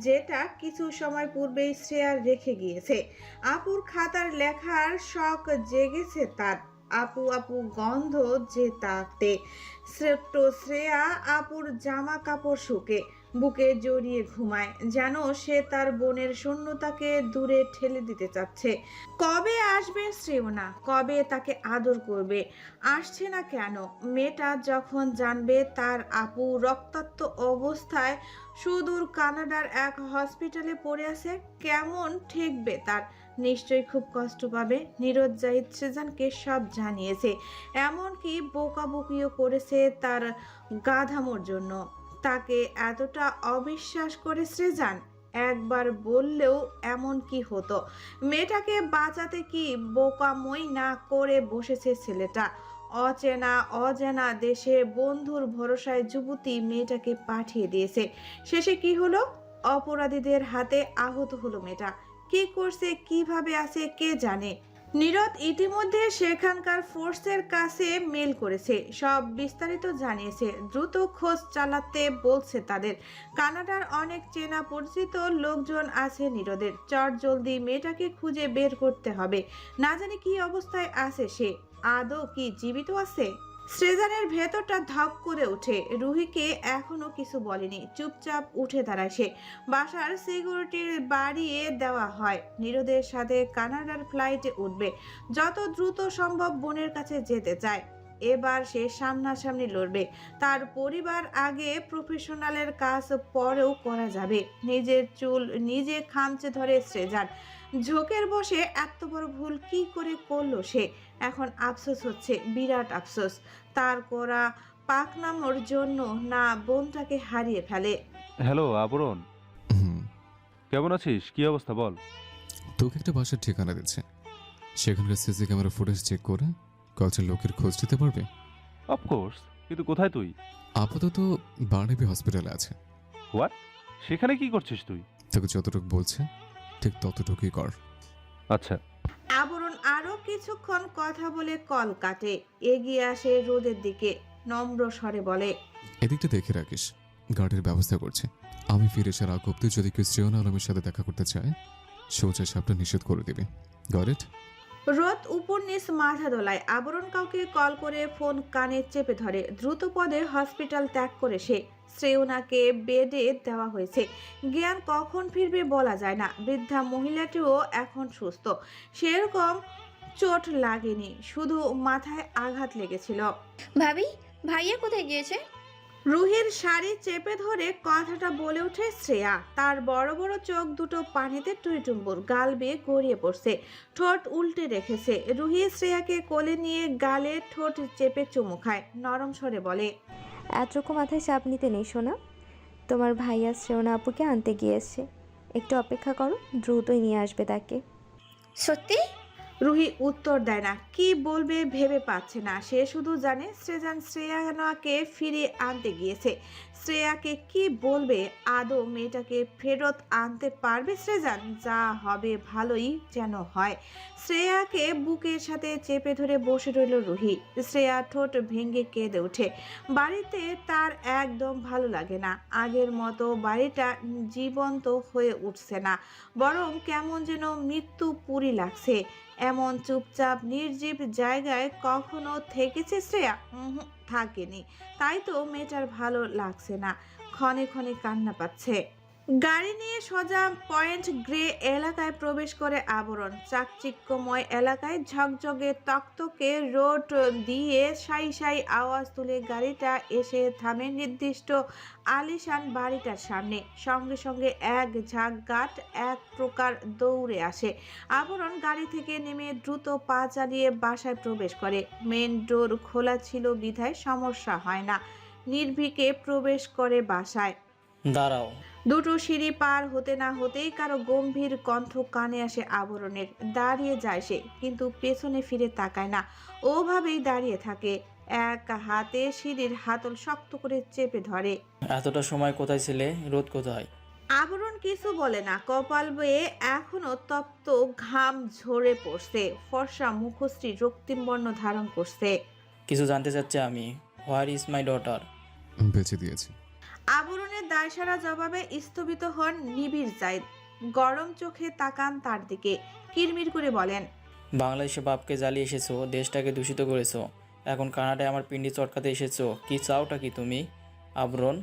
Speaker 1: যেটা কিছু সময় পূর্বেই শ্রেয়া রেখে গিয়েছে। আপুর খাতার লেখার শখ জেগেছে তার। আপু আপু গন্ধ যে তাতে ছোট্ট শ্রেয়া আপুর জামা কাপড় শুকে বুকে জড়িয়ে ঘুমায়, যেন সে তার বোনের শূন্যতাকে দূরে ঠেলে দিতে চাচ্ছে। কবে আসবে শ্রেয়না, কবে তাকে আদর করবে? আসছে না কেন? মেয়েটা যখন জানবে তার আপু রক্তাক্ত অবস্থায় সুদূর কানাডার এক হসপিটালে পড়ে আছে, কেমন ঠেকবে তার? নিশ্চয়ই খুব কষ্ট পাবে। নীরজ জাহিদ সেজানকে সব জানিয়েছে, এমনকি বকাবকিও করেছে তার গাধামোর জন্য। তাকে এতটা অবিশ্বাস করে সৃজান? একবার বললেও এমন কি হতো? মেয়েটাকে বাঁচাতে কি বোকামই না করে বসেছে ছেলেটা? অজানা দেশে বন্ধুর ভরসায় যুবতী মেয়েটাকে পাঠিয়ে দিয়েছে। শেষে কি হলো? অপরাধীদের হাতে আহত হলো মেয়েটা। কি করছে, কিভাবে আছে কে জানে। নীরদ ইতিমধ্যে সেখানকার ফোর্সের কাছে মেল করেছে, সব বিস্তারিত জানিয়েছে। দ্রুত খোঁজ চালাতে বলছে তাদের। কানাডার অনেক চেনা পরিচিত লোকজন আছে নীরদের। চটজলদি মেয়েটাকে খুঁজে বের করতে হবে। না জানি কি অবস্থায় আছে সে, আদৌ কি জীবিত আছে? সৃজনের ভেতরটা ধক করে ওঠে। রুহিকে এখনো কিছু বলেনি, চুপচাপ উঠে দাঁড়ায় সে। বাসার সিকিউরিটি বাড়িয়ে দেওয়া হয়। নীরদের সাথে কানাডার ফ্লাইটে উঠবে। যত দ্রুত সম্ভব বোনের কাছে যেতে চায়। এবার সে সামনাসামনি লড়বে। তার পরিবার আগে, প্রফেশনালের কাজ পরেও করা যাবে। নিজের চুল নিজে খামচে ধরে সৃজন। ঝোঁকের বসে এত বড় ভুল কি করে করলো সে? এখন আফসোস হচ্ছে, বিরাট আফসোস। তার করা পাকনামোর জন্য না বোনটাকে হারিয়ে ফেলে।
Speaker 10: হ্যালো আবরণ,
Speaker 5: হুম,
Speaker 10: কেমন আছিস? কি অবস্থা বল।
Speaker 5: তোকে একটা বাসার ঠিকানা দিচ্ছে, সেখানকার সিসি ক্যামেরা ফুটেজ চেক করে কয়েকজন লোকের খোঁজ দিতে পারবে?
Speaker 10: অফকোর্স, কিন্তু কোথায় তুই?
Speaker 5: আপাতত বার্নেবি হসপিটালে আছে।
Speaker 10: হোয়াট? সেখানে কি করছিস তুই?
Speaker 5: তোকে যতটুকু বলছে ঠিক ততটুকুই কর।
Speaker 10: আচ্ছা।
Speaker 1: আবরণ আরো কিছুক্ষণ কথা বলে কল কাটে। এগিয়ে আসে রোদের দিকে, নম্র স্বরে বলে,
Speaker 5: এদিকটা দেখে রাখিস, গার্ডের ব্যবস্থা করছে। আমি ফিরে আসার আগ অব্দি যদি কেউ শ্রেয়না আলমের সাথে দেখা করতে চায়, সোজা সাপটা নিষেধ করে দিবে। Got it?
Speaker 1: রোদ উপর নিচ মাথা দোলায়। আবরণ কাউকে কল করে ফোন কানে চেপে ধরে। দ্রুত পদে হসপিটাল ত্যাগ করে সে। শ্রেয়নাকে বেডে দেওয়া হয়েছে। জ্ঞান কখন ফিরবে বলা যায় না। বৃদ্ধা মহিলাটিও এখন সুস্থ, সেরকম চোট লাগেনি, শুধু মাথায় আঘাত লেগেছিল।
Speaker 3: ভাবি, ভাইয়া কোথায় গিয়েছে?
Speaker 1: রুহির শাড়ি চেপে ধরে কথাটা বলে ওঠে শ্রেয়া। তার বড় বড় চোখ দুটো পানিতে টুইটুম্বুর, গাল বেয়ে গড়িয়ে পড়ছে, ঠোঁট উল্টে রেখেছে। রুহি শ্রেয়াকে কোলে নিয়ে গালে ঠোঁট চেপে চুমু খায়, নরম স্বরে বলে,
Speaker 11: এতটুকু মাথায় চাপ নিতে নেই সোনা। তোমার ভাইয়া শ্রেয়না আপুকে আনতে গিয়েছে, একটু অপেক্ষা করো, দ্রুতই নিয়ে আসবে তাকে।
Speaker 3: সত্যি?
Speaker 1: রুহি উত্তর দেয় না, কি বলবে ভেবে পাচ্ছে না। সে শুধু জানে সৃজন শ্রেয়াকে ফিরিয়ে আনতে গিয়েছে। শ্রেয়াকে কি বলবে? আদৌ মেয়েটাকে ফেরত আনতে পারবে সৃজন? যা হবে ভালোই যেন হয়। শ্রেয়াকে বুকের সাথে চেপে ধরে বসে রইল রুহি। শ্রেয়া ঠোঁট ভেঙে কেঁদে ওঠে। বাড়িতে তার একদম ভালো লাগে না। আগের মতো বাড়িটা জীবন্ত হয়ে উঠছে না, বরং কেমন যেন মৃত্যুপুরী লাগছে। এমন চুপচাপ নির্জীব জায়গায় কখনো থেকেছে শ্রেয়া? থাকেনি। তাই তো মেয়েটার ভালো লাগছে না, ক্ষণে ক্ষণে কান্না পাচ্ছে। গাড়ি নিয়ে সোজা পয়েন্ট গ্রে এলাকায় প্রবেশ করে আবরণ। চাকচিক্যময় এলাকায় ঝকঝকে তকতকে রোড দিয়ে সাই সাই আওয়াজ তুলে গাড়িটা এসে থামে নির্দিষ্ট আলিশান বাড়িটার সামনে। সঙ্গে সঙ্গে এক ঝাঁক গাট এক প্রকার দৌড়ে আসে। আবরণ গাড়ি থেকে নেমে দ্রুত পা চালিয়ে বাসায় প্রবেশ করে। মেন ডোর খোলা ছিল বিধায় সমস্যা হয় না। নির্ভীকে প্রবেশ করে বাসায়।
Speaker 7: দাঁড়াও।
Speaker 1: দুটো সিঁড়ি পার হতে না হতেই কারো গম্ভীর কণ্ঠ কানে আসে আবরণের। দাঁড়িয়ে যায় সে, কিন্তু পেছনে ফিরে তাকায় না, ওভাবেই দাঁড়িয়ে থাকে। এক হাতে সিঁড়ির হাতল শক্ত করে চেপে ধরে।
Speaker 7: এতটা সময় কোথায় ছিলে? রোদ কোথায়?
Speaker 1: আবরণ কিছু বলে না, কপাল বেয়ে এখনো তপ্ত ঘাম ঝরে পড়ছে। ফর্সা মুখশ্রী রক্তিম বর্ণ ধারণ করছে।
Speaker 7: কিছু জানতে চাচ্ছি আমি। Where is my daughter?
Speaker 5: বেঁচে দিয়েছি।
Speaker 1: আবরণের দায়সারা জবাবে স্থবিত হন নিবিড় জাহিদ। গরম চোখে তাকান তার দিকে, কিরমির করে বলেন,
Speaker 7: বাংলাদেশে বাপকে জ্বালিয়ে এসেছো, দেশটাকে দূষিত করেছো, এখন কানাডায় আমার পিন্ডি চটকাতে এসেছো। কি চাওটা কি তুমি, আবরণ?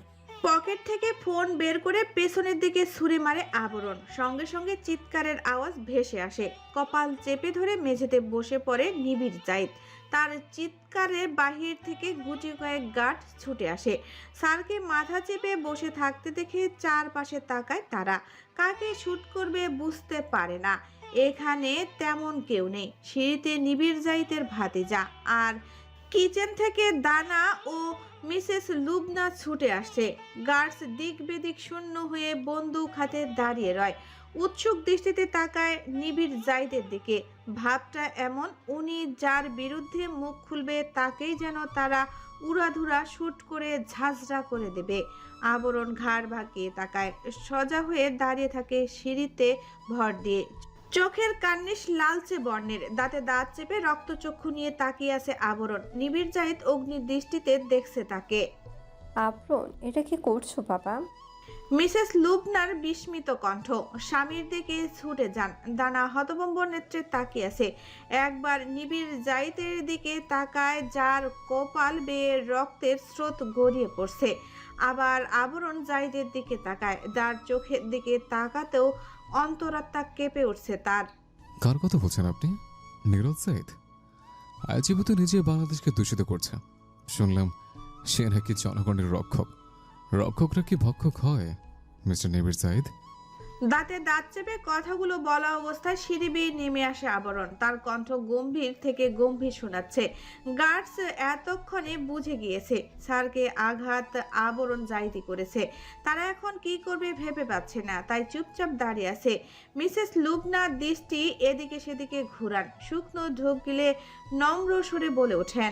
Speaker 1: পকেট থেকে ফোন বের করে পেছনের দিকে ছুরি মারে আবরণ। সঙ্গে সঙ্গে চিৎকারের আওয়াজ ভেসে আসে। কপাল চেপে ধরে মেঝেতে বসে পড়ে নিবিড় জাহিদ। তার চিৎকারে বাহির থেকে গুটি কয়েক গার্ড ছুটে আসে। স্যারকে মাথা চেপে বসে থাকতে দেখে চারপাশে তাকায় তারা। কাকে শুট করবে বুঝতে পারে না। এখানে তেমন কেউ নেই। সিঁড়িতে নিবিড় জাহিদের ভাতিজা, আর কিচেন থেকে দানা ও মিসেস লুবনা ছুটে আসছে। গার্ডস দিক বেদিক শূন্য হয়ে বন্দুক হাতে দাঁড়িয়ে রয়। উৎসুক দৃষ্টিতে তাকায় নিবিড় জাহিদের দিকে। ভাবটা এমন, উনি যার বিরুদ্ধে মুখ খুলবে তাকেই যেন তারা উড়াধুরা শুট করে ঝাঁঝরা করে দেবে। আবরণ ঘাড় বাঁকিয়ে তাকায়। সোজা হয়ে দাঁড়িয়ে থাকে সিঁড়িতে ভর দিয়ে। চোখের কার্নিশ লালচে বর্ণের, দাঁতে দাঁত চেপে রক্তচক্ষু নিয়ে তাকিয়ে আছে আবরণ। নিবিড় জাহিদ অগ্নির দৃষ্টিতে দেখছে তাকে।
Speaker 12: আবরণ, এটা কি করছো বাবা?
Speaker 1: মিসেস লুবনার বিস্মিত কণ্ঠ। স্বামীর দিকে ছুটে যান। দানা হতভম্ব নেত্রে তাকিয়ে আছে। একবার নিবিড় জাহিদের দিকে তাকায়, যার কপাল বেয়ে রক্তের স্রোত গড়িয়ে পড়ছে। আবার আবরণ জাহিদের দিকে তাকায়, যার চোখের দিকে তাকাতেও অন্তরাত্মা কেঁপে উঠছে তার।
Speaker 5: কার কথা বলছেন আপনি? নীরজ জাহিদ আজীবত নিজে বাংলাদেশকে দূষিত করছে। শুনলাম সে নাকি জনগণের রক্ষক। রক্ষকরা কি ভক্ষক হয়, মিস্টার নিবিড় জাহিদ?
Speaker 1: দাঁতে দাঁত চেপে কথাগুলো বলা অবস্থায় সিঁড়ি বেয়ে নেমে আসে আবরণ। তার কণ্ঠ গম্ভীর থেকে গম্ভীর শোনাচ্ছে। গার্ডস এতক্ষণে বুঝে গিয়েছে স্যারকে আঘাত আবরণ জাহিদি করেছে। তারা এখন কি করবে ভেবে পাচ্ছে না, তাই চুপচাপ দাঁড়িয়ে আছে। মিসেস লুবনা দৃষ্টি এদিকে সেদিকে ঘুরান। শুকনো ঢোক গিলে নম্র সুরে বলে ওঠেন,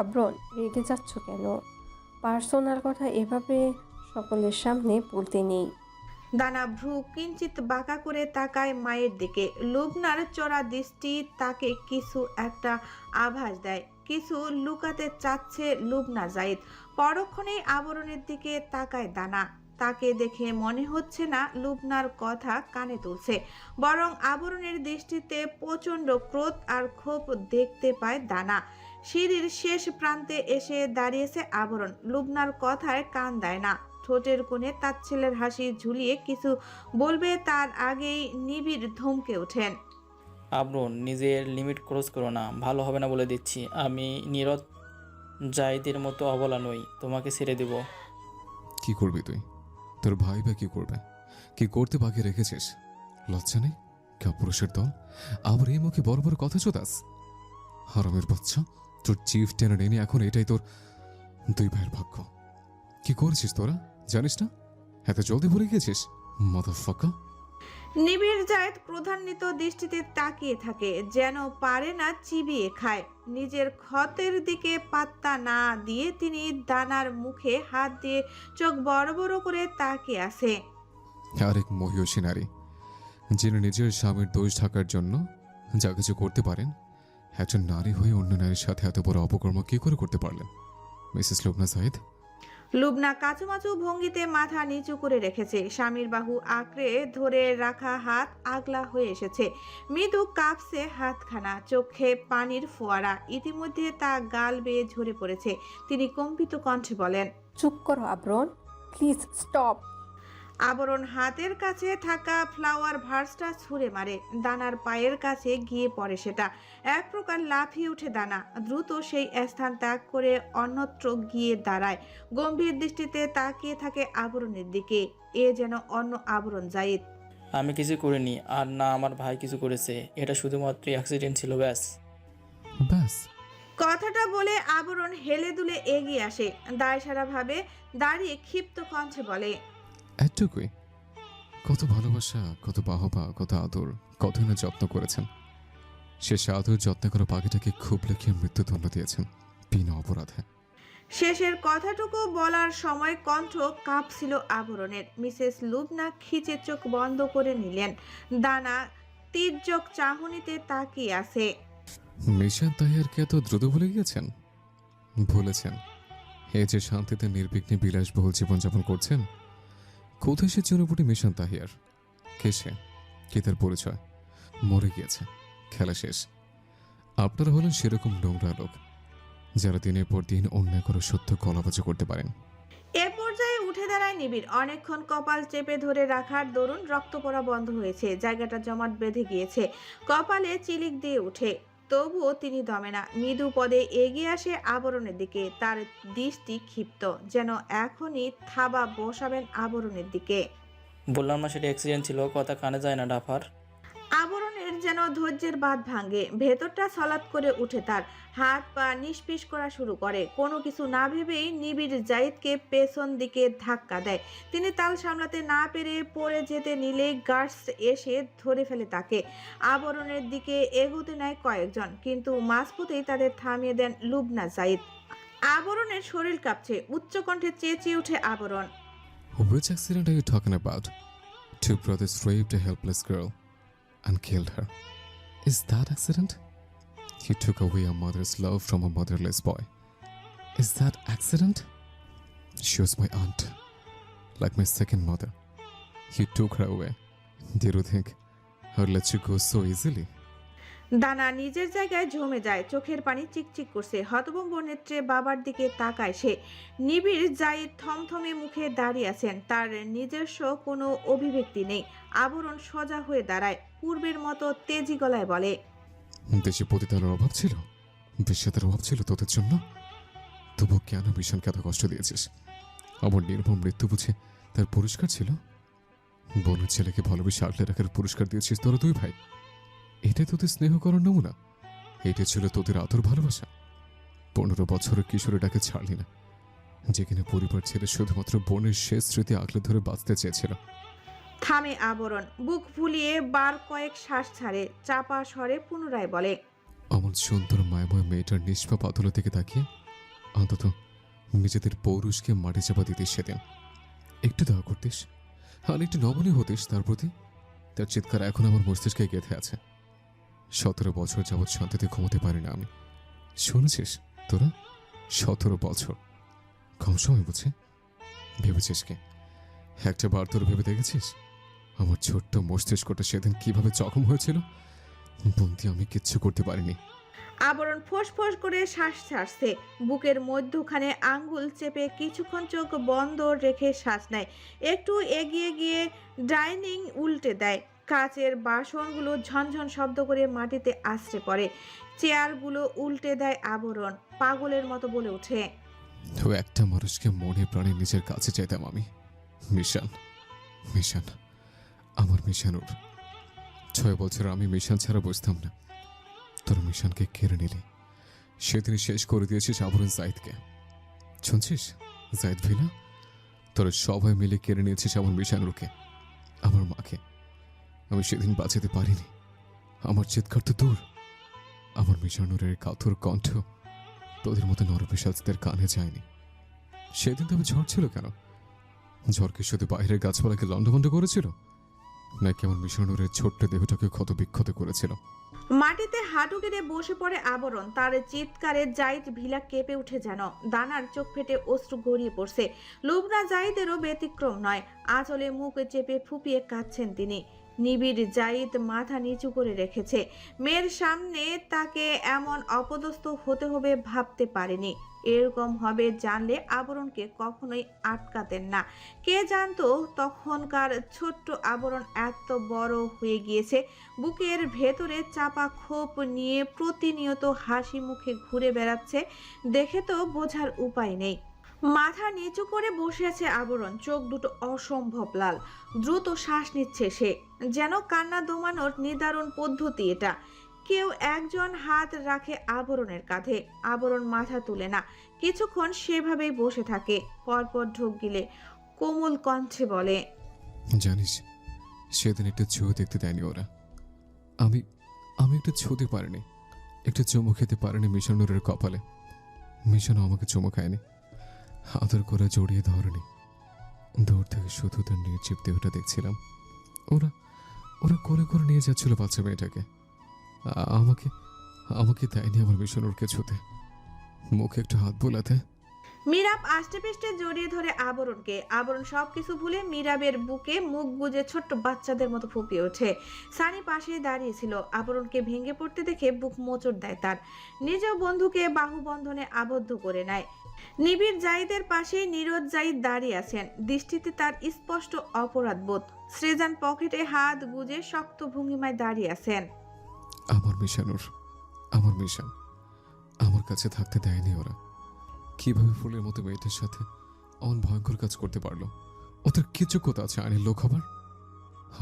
Speaker 12: আবরণ, রেগে যাচ্ছ কেন? পার্সোনাল কথা এভাবে সকলের সামনে বলতে নেই।
Speaker 1: দানা ভ্রু কিঞ্চিত বাঁকা করে তাকায় মায়ের দিকে। লুবনার চড়া দৃষ্টি তাকে কিছু একটা আভাস দেয়। কিছু লুকাতে চাচ্ছে লুবনা জাহিদ। পরক্ষণেই আবরণের দিকে তাকায় দানা। তাকে দেখে মনে হচ্ছে না লুবনার কথা কানে তুলছে, বরং আবরণের দৃষ্টিতে প্রচণ্ড ক্রোধ আর ক্ষোভ দেখতে পায় দানা। সিঁড়ির শেষ প্রান্তে এসে দাঁড়িয়েছে আবরণ। লুবনার কথায় কান দেয় না। ঠোঁটের কোণে তাচ্ছিল্যের হাসি ঝুলিয়ে কিছু বলবে তার আগেই নিবিড় ধমকে ওঠেন,
Speaker 7: আবরণ, নিজের লিমিট ক্রস করো না, ভালো হবে না বলে দিচ্ছি। আমি নীরজ জাহিদের মতো অবলা নই, তোমাকে ছেড়ে দেব।
Speaker 5: কি করবি তুই? তোর ভাই বা কি করবে? কি করতে বাকি রেখেছিস? লজ্জা নেই? কাপুরুষের দল, আবার এই মুখে বড় বড় কথা চোদাস। হারামের বাচ্চা, তোর চিফ টেনে এনে এখন এটাই তোর দুই ভাইয়ের ভাগ্য। কি করেছিস তোরা জানিস না? এত জলদি ভুলে গেছিস মাদারফাকা।
Speaker 1: নিবিড় জাহিদ ক্রোধান্বিত দৃষ্টিতে তাকিয়ে থাকে, যেন পারে না চিবিয়ে খায়। নিজের ক্ষতের দিকে পাত্তা না দিয়ে তিনি দানার মুখে হাত দিয়ে চোখ বড় বড় করে তাকিয়ে আছে।
Speaker 5: আরেক মহিষী নারী, যিনি নিজের স্বামীর দোষ ঢাকার জন্য যা কিছু করতে পারেন, একজন নারী হয়ে অন্য নারীর সাথে এত বড় অপকর্ম কি করে করতে পারলেন মিসেস লুবনা জাহিদ?
Speaker 1: লুবনা কাচুমাচু ভঙ্গিতে মাথা নিচু করে রেখেছে। স্বামীর বাহু আঁকড়ে ধরে রাখা হাত আগলা হয়ে এসেছে। মৃদু কাঁপছে হাতখানা, চোখে পানির ফোয়ারা ইতিমধ্যে তা গাল বেয়ে ঝরে পড়েছে। তিনি কম্পিত কণ্ঠে বলেন,
Speaker 12: চুপ করো আবরণ, প্লিজ স্টপ।
Speaker 1: আবরণ হাতের কাছে থাকা ফ্লাওয়ার ভার্সটা ছুঁড়ে মারে। দানার পায়ের কাছে গিয়ে পড়ে সেটা। এক প্রকার লাফিয়ে উঠে দানা, দ্রুত সেই স্থান ত্যাগ করে অন্যত্র গিয়ে দাঁড়ায়। গম্ভীর দৃষ্টিতে তাকিয়ে থাকে আবরণের দিকে। এ যেন অন্য আবরণ জাহিদ।
Speaker 7: আমি কিছু করিনি, আর না আমার ভাই কিছু করেছে। এটা শুধুমাত্র অ্যাক্সিডেন্ট ছিল, ব্যাস।
Speaker 5: ব্যাস?
Speaker 1: কথাটা বলে আবরণ হেলে দুলে এগিয়ে আসে। দায়সারাভাবে দাঁড়িয়ে ক্ষিপ্ত কণ্ঠে বলে,
Speaker 5: এটুকুই? কত ভালোবাসা, কত বাহবা, কত আদর, কতই না যত্ন করেছেন। সে আদর যত্ন করা পাখিটাকে খুব লেখিয়ে মৃত্যুদণ্ড দিয়েছেন বিনা অপরাধে।
Speaker 1: শেষের কথাটুকু বলার সময় কণ্ঠ কাঁপছিল আবরণের। মিসেস লুবনা খিচে চোখ বন্ধ করে নিলেন। দানা তীর্যক চাহনিতে তাকিয়ে আছে।
Speaker 5: মিশন তাহিয়ারকে এত দ্রুত ভুলে গিয়েছেন? ভুলেছেন এই যে শান্তিতে নির্বিঘ্নে বিলাসবহুল জীবনযাপন করছেন? কোথায় সে চুনোপুটি মিশন তাহিয়ার? কে সে? কে তার পরিচয়? মরে গিয়েছে, খেলা শেষ। আপনারা হলেন সেরকম নোংরা লোক যারা দিনের পর দিন অন্যায় করে সত্য গলাবাজি করতে পারেন।
Speaker 1: এ পর্যায়ে উঠে দাঁড়ায় নিবিড়। অনেকক্ষণ কপাল চেপে ধরে রাখার দরুন রক্ত পড়া বন্ধ হয়েছে, জায়গাটা জমাট বেঁধে গিয়েছে, কপালে চিলিক দিয়ে উঠে। তবুও তিনি দমে না, মৃদু পদে এগিয়ে আসে আবরণের দিকে। তার দৃষ্টি ক্ষিপ্ত, যেন এখনই থাবা বসাবেন আবরণের দিকে।
Speaker 7: বললাম না সেটা অ্যাক্সিডেন্ট ছিল, কথা কানে যায় না ডাফার।
Speaker 1: আবরণের যেন ধৈর্যের বাঁধ ভাঙে, ভেতরটা সলাৎ করে উঠে, তার হাত পা নিষ্পিস করা শুরু করে। কোনো কিছু না ভেবেই নিবিড় জাহিদকে পেছন দিকে ধাক্কা দেয়। তিনি তাল সামলাতে না পেরে পড়ে যেতে নিলেই গার্ডস এসে ধরে ফেলে তাকে। আবরণের দিকে এগোতে নেয় কয়েকজন, কিন্তু মাঝপথেই তাদের থামিয়ে দেন লুবনা জাহিদ। আবরণের শরীর কাঁপছে, উচ্চকণ্ঠে চেঁচিয়ে ওঠে আবরণ।
Speaker 5: Which accident are you talking about? Two brothers raped a helpless girl and killed her. Is that accident? You took away a mother's love from a motherless boy. Is that accident? She was my aunt, like my second mother. You took her away. Did you think I'd let you go so easily?
Speaker 1: দানা নিজের জায়গায় জমে যায়, চোখের পানি চিকচিক করছে। হতভম্ব নেত্রে বাবার দিকে তাকায় সে। নিবিড় জাহিদ থমথমে মুখে দাঁড়িয়ে আছেন, তার নিজস্ব কোনো অভিব্যক্তি নেই। আবরণ সোজা হয়ে দাঁড়ায়, পূর্বের মতো তেজি গলায় বলে,
Speaker 5: দেশে পতিতার অভাব ছিল, বিশ্বাতের অভাব ছিল তোদের জন্য। তবু কেন মিশনকে এত কষ্ট দিয়েছিস? আমার নির্মম মৃত্যু বুঝে তার পুরস্কার ছিল? বোনের ছেলেকে ভালোবেসে আগলে রাখার পুরস্কার দিয়েছিস তোরা দুই ভাই। এটাই তোদের স্নেহ করার নমুনা? এটা ছিল তোদের আদর ভালোবাসা? 15 বছরের কিশোরীটাকে ছাড়লি না, যে কিনা পরিবার ছেড়ে শুধুমাত্র বোনের শেষ স্মৃতি আগলে ধরে বাঁচতে চেয়েছিল।
Speaker 1: থামে আবরণ, বুক ফুলিয়ে বার কয়েক শ্বাস ছাড়ে, চাপা স্বরে পুনরায় বলে,
Speaker 5: আমার সুন্দর মায়াময় মেয়েটার নিষ্পাপ আদলের দিকে তাকিয়ে অন্তত নিজেদের পৌরুষকে মাটি চাপা দিতিস সেদিন। একটু দয়া করতিস, আর একটু নমনীয় হতিস তার প্রতি। তার চিৎকার এখন আমার মস্তিষ্কে গেঁথে আছে। 17 বছর যাবৎ শান্তিতে ঘুমোতে পারি না আমি। শুনেছিস তোরা? 17 বছর কম সময় বুঝে? ভেবেছিস কে? একটা বার তোর ভেবে দেখেছিস আমার ছোট্ট মস্তিষ্কটা সেদিন কিভাবে জখম হয়েছিল? বন্দি আমি কিচ্ছু করতে পারিনি।
Speaker 1: আবরণ ফোঁস ফোঁস করে শ্বাস ছাড়ছে, বুকের মধ্যখানে আঙ্গুল চেপে কিছুক্ষণ চোখ বন্ধ রেখে শ্বাস নেয়। একটু এগিয়ে গিয়ে ডাইনিং উল্টে দেয়, কাচের বাসনগুলো ঝনঝন শব্দ করে মাটিতে আছড়ে পড়ে। চেয়ারগুলো উল্টে দেয় আবরণ, পাগলের মতো বলে ওঠে,
Speaker 5: তো একটা মানুষকে মনে প্রাণে নিজের কাছে চাইতাম আমি। মিশন, মিশন, আমার মিশানুর। 6 বছর আমি মিশন ছাড়া বুঝতাম না। তোর মিশনকে কেড়ে নিলি, সেদিনই শেষ করে দিয়েছিস আবরণ জাহিদকে। শুনছিস জাহিদ ভিলা? তোরা সবাই মিলে কেড়ে নিয়েছিস আমার মিশানুরকে, আমার মাকে। আমি সেদিন বাঁচাতে পারিনি। আমার চিৎকার তো দূর, আমার মিশানুরের কাতর কণ্ঠ তোদের মতো নরপিশাচদের কানে যায়নি। সেদিন তবে ঝড় ছিল কেন? ঝড়কে শুধু বাইরের গাছপালাকে লন্ডভন্ড করেছিল, নাকি আমার মিশানুরের ছোট্ট দেহটাকে ক্ষত বিক্ষত করেছিল?
Speaker 1: মাটিতে হাঁটু গেড়ে বসে পড়ে আবরণ, তার চিৎকারে জাহিদ ভিলা কেঁপে উঠে, যেন দানার চোখ ফেটে অশ্রু গড়িয়ে পড়ছে। লুবনা জাহিদেরও ব্যতিক্রম নয়, আঁচলে মুখ চেপে ফুপিয়ে কাঁদছেন তিনি। নিবিড় জাহিদ মাথা নিচু করে রেখেছে। মেয়ের সামনে তাকে এমন অপদস্থ হতে হবে ভাবতে পারেনি। এরকম হবে জানলে আবরণকে কখনোই আটকাতেন না। কে জানতো তখনকার ছোট্ট আবরণ এত বড় হয়ে গিয়েছে। বুকের ভেতরে চাপা ক্ষোভ নিয়ে প্রতিনিয়ত হাসি মুখে ঘুরে বেড়াচ্ছে, দেখে তো বোঝার উপায় নেই। মাথা নিচু করে বসে আছে আবরণ, চোখ দুটো অসম্ভব লাল। দ্রুত শ্বাস নিচ্ছে সে, যেন কান্না দমানোর নিদারুণ পদ্ধতি এটা। কেউ একজন হাত রাখে আবরণের কাঁধে। আবরণ মাথা তুলে না, কিছুক্ষণ সেভাবেই বসে থাকে। পরপর ঢোক গিলে কোমল কণ্ঠে বলে,
Speaker 5: জানিস সেদিন একটা ছুঁয়ে দেখতে দেয়নি ওরা। আমি একটু ছুঁতে পারিনি, একটু চুমু খেতে পারিনি মিশানুরের কপালে। মিশানও আমাকে চুমু খায়নি, আদর করে জড়িয়ে ধরেনি। দূর থেকে শুধু তার নির্জীব দেহটা দেখছিলাম। ওরা কোলে করে নিয়ে যাচ্ছিল বাচ্চা মেয়েটাকে। আমাকে দেয়নি আমার মিশানুরকে ছুঁতে, মুখে একটু হাত বোলাতে।
Speaker 1: মীরাব আষ্টেপৃষ্টে জড়িয়ে ধরে আবরণকে। আবরণ সবকিছু ভুলে মীরাবের বুকে মুখ গুজে ছোট্ট বাচ্চাদের মতো ফুঁপিয়ে ওঠে। সানি পাশেই দাঁড়িয়েছিল। আবরণকে ভেঙে পড়তে দেখে বুক মোচড় দেয় তার। নিজেও বন্ধুকে বাহুবন্ধনে আবদ্ধ করে নেয়। নিবিড় জাহিদের পাশেই নীরজ জাহিদ দাঁড়িয়ে আছেন। দৃষ্টিতে তার স্পষ্ট অপরাধবোধ। সৃজন পকেটে হাত গুজে শক্ত ভঙ্গিমায় দাঁড়িয়ে আছেন।
Speaker 5: আমার মিশানুর, আমার মিশান, আমার কাছে থাকতে দেয়নি ওরা। কিভাবে ফুলের মতো মেয়েটার সাথে অন ভয়ঙ্কর কাজ করতে পারলো? ওদের কি যোগ্যতা আছে আইনের লোক হবার?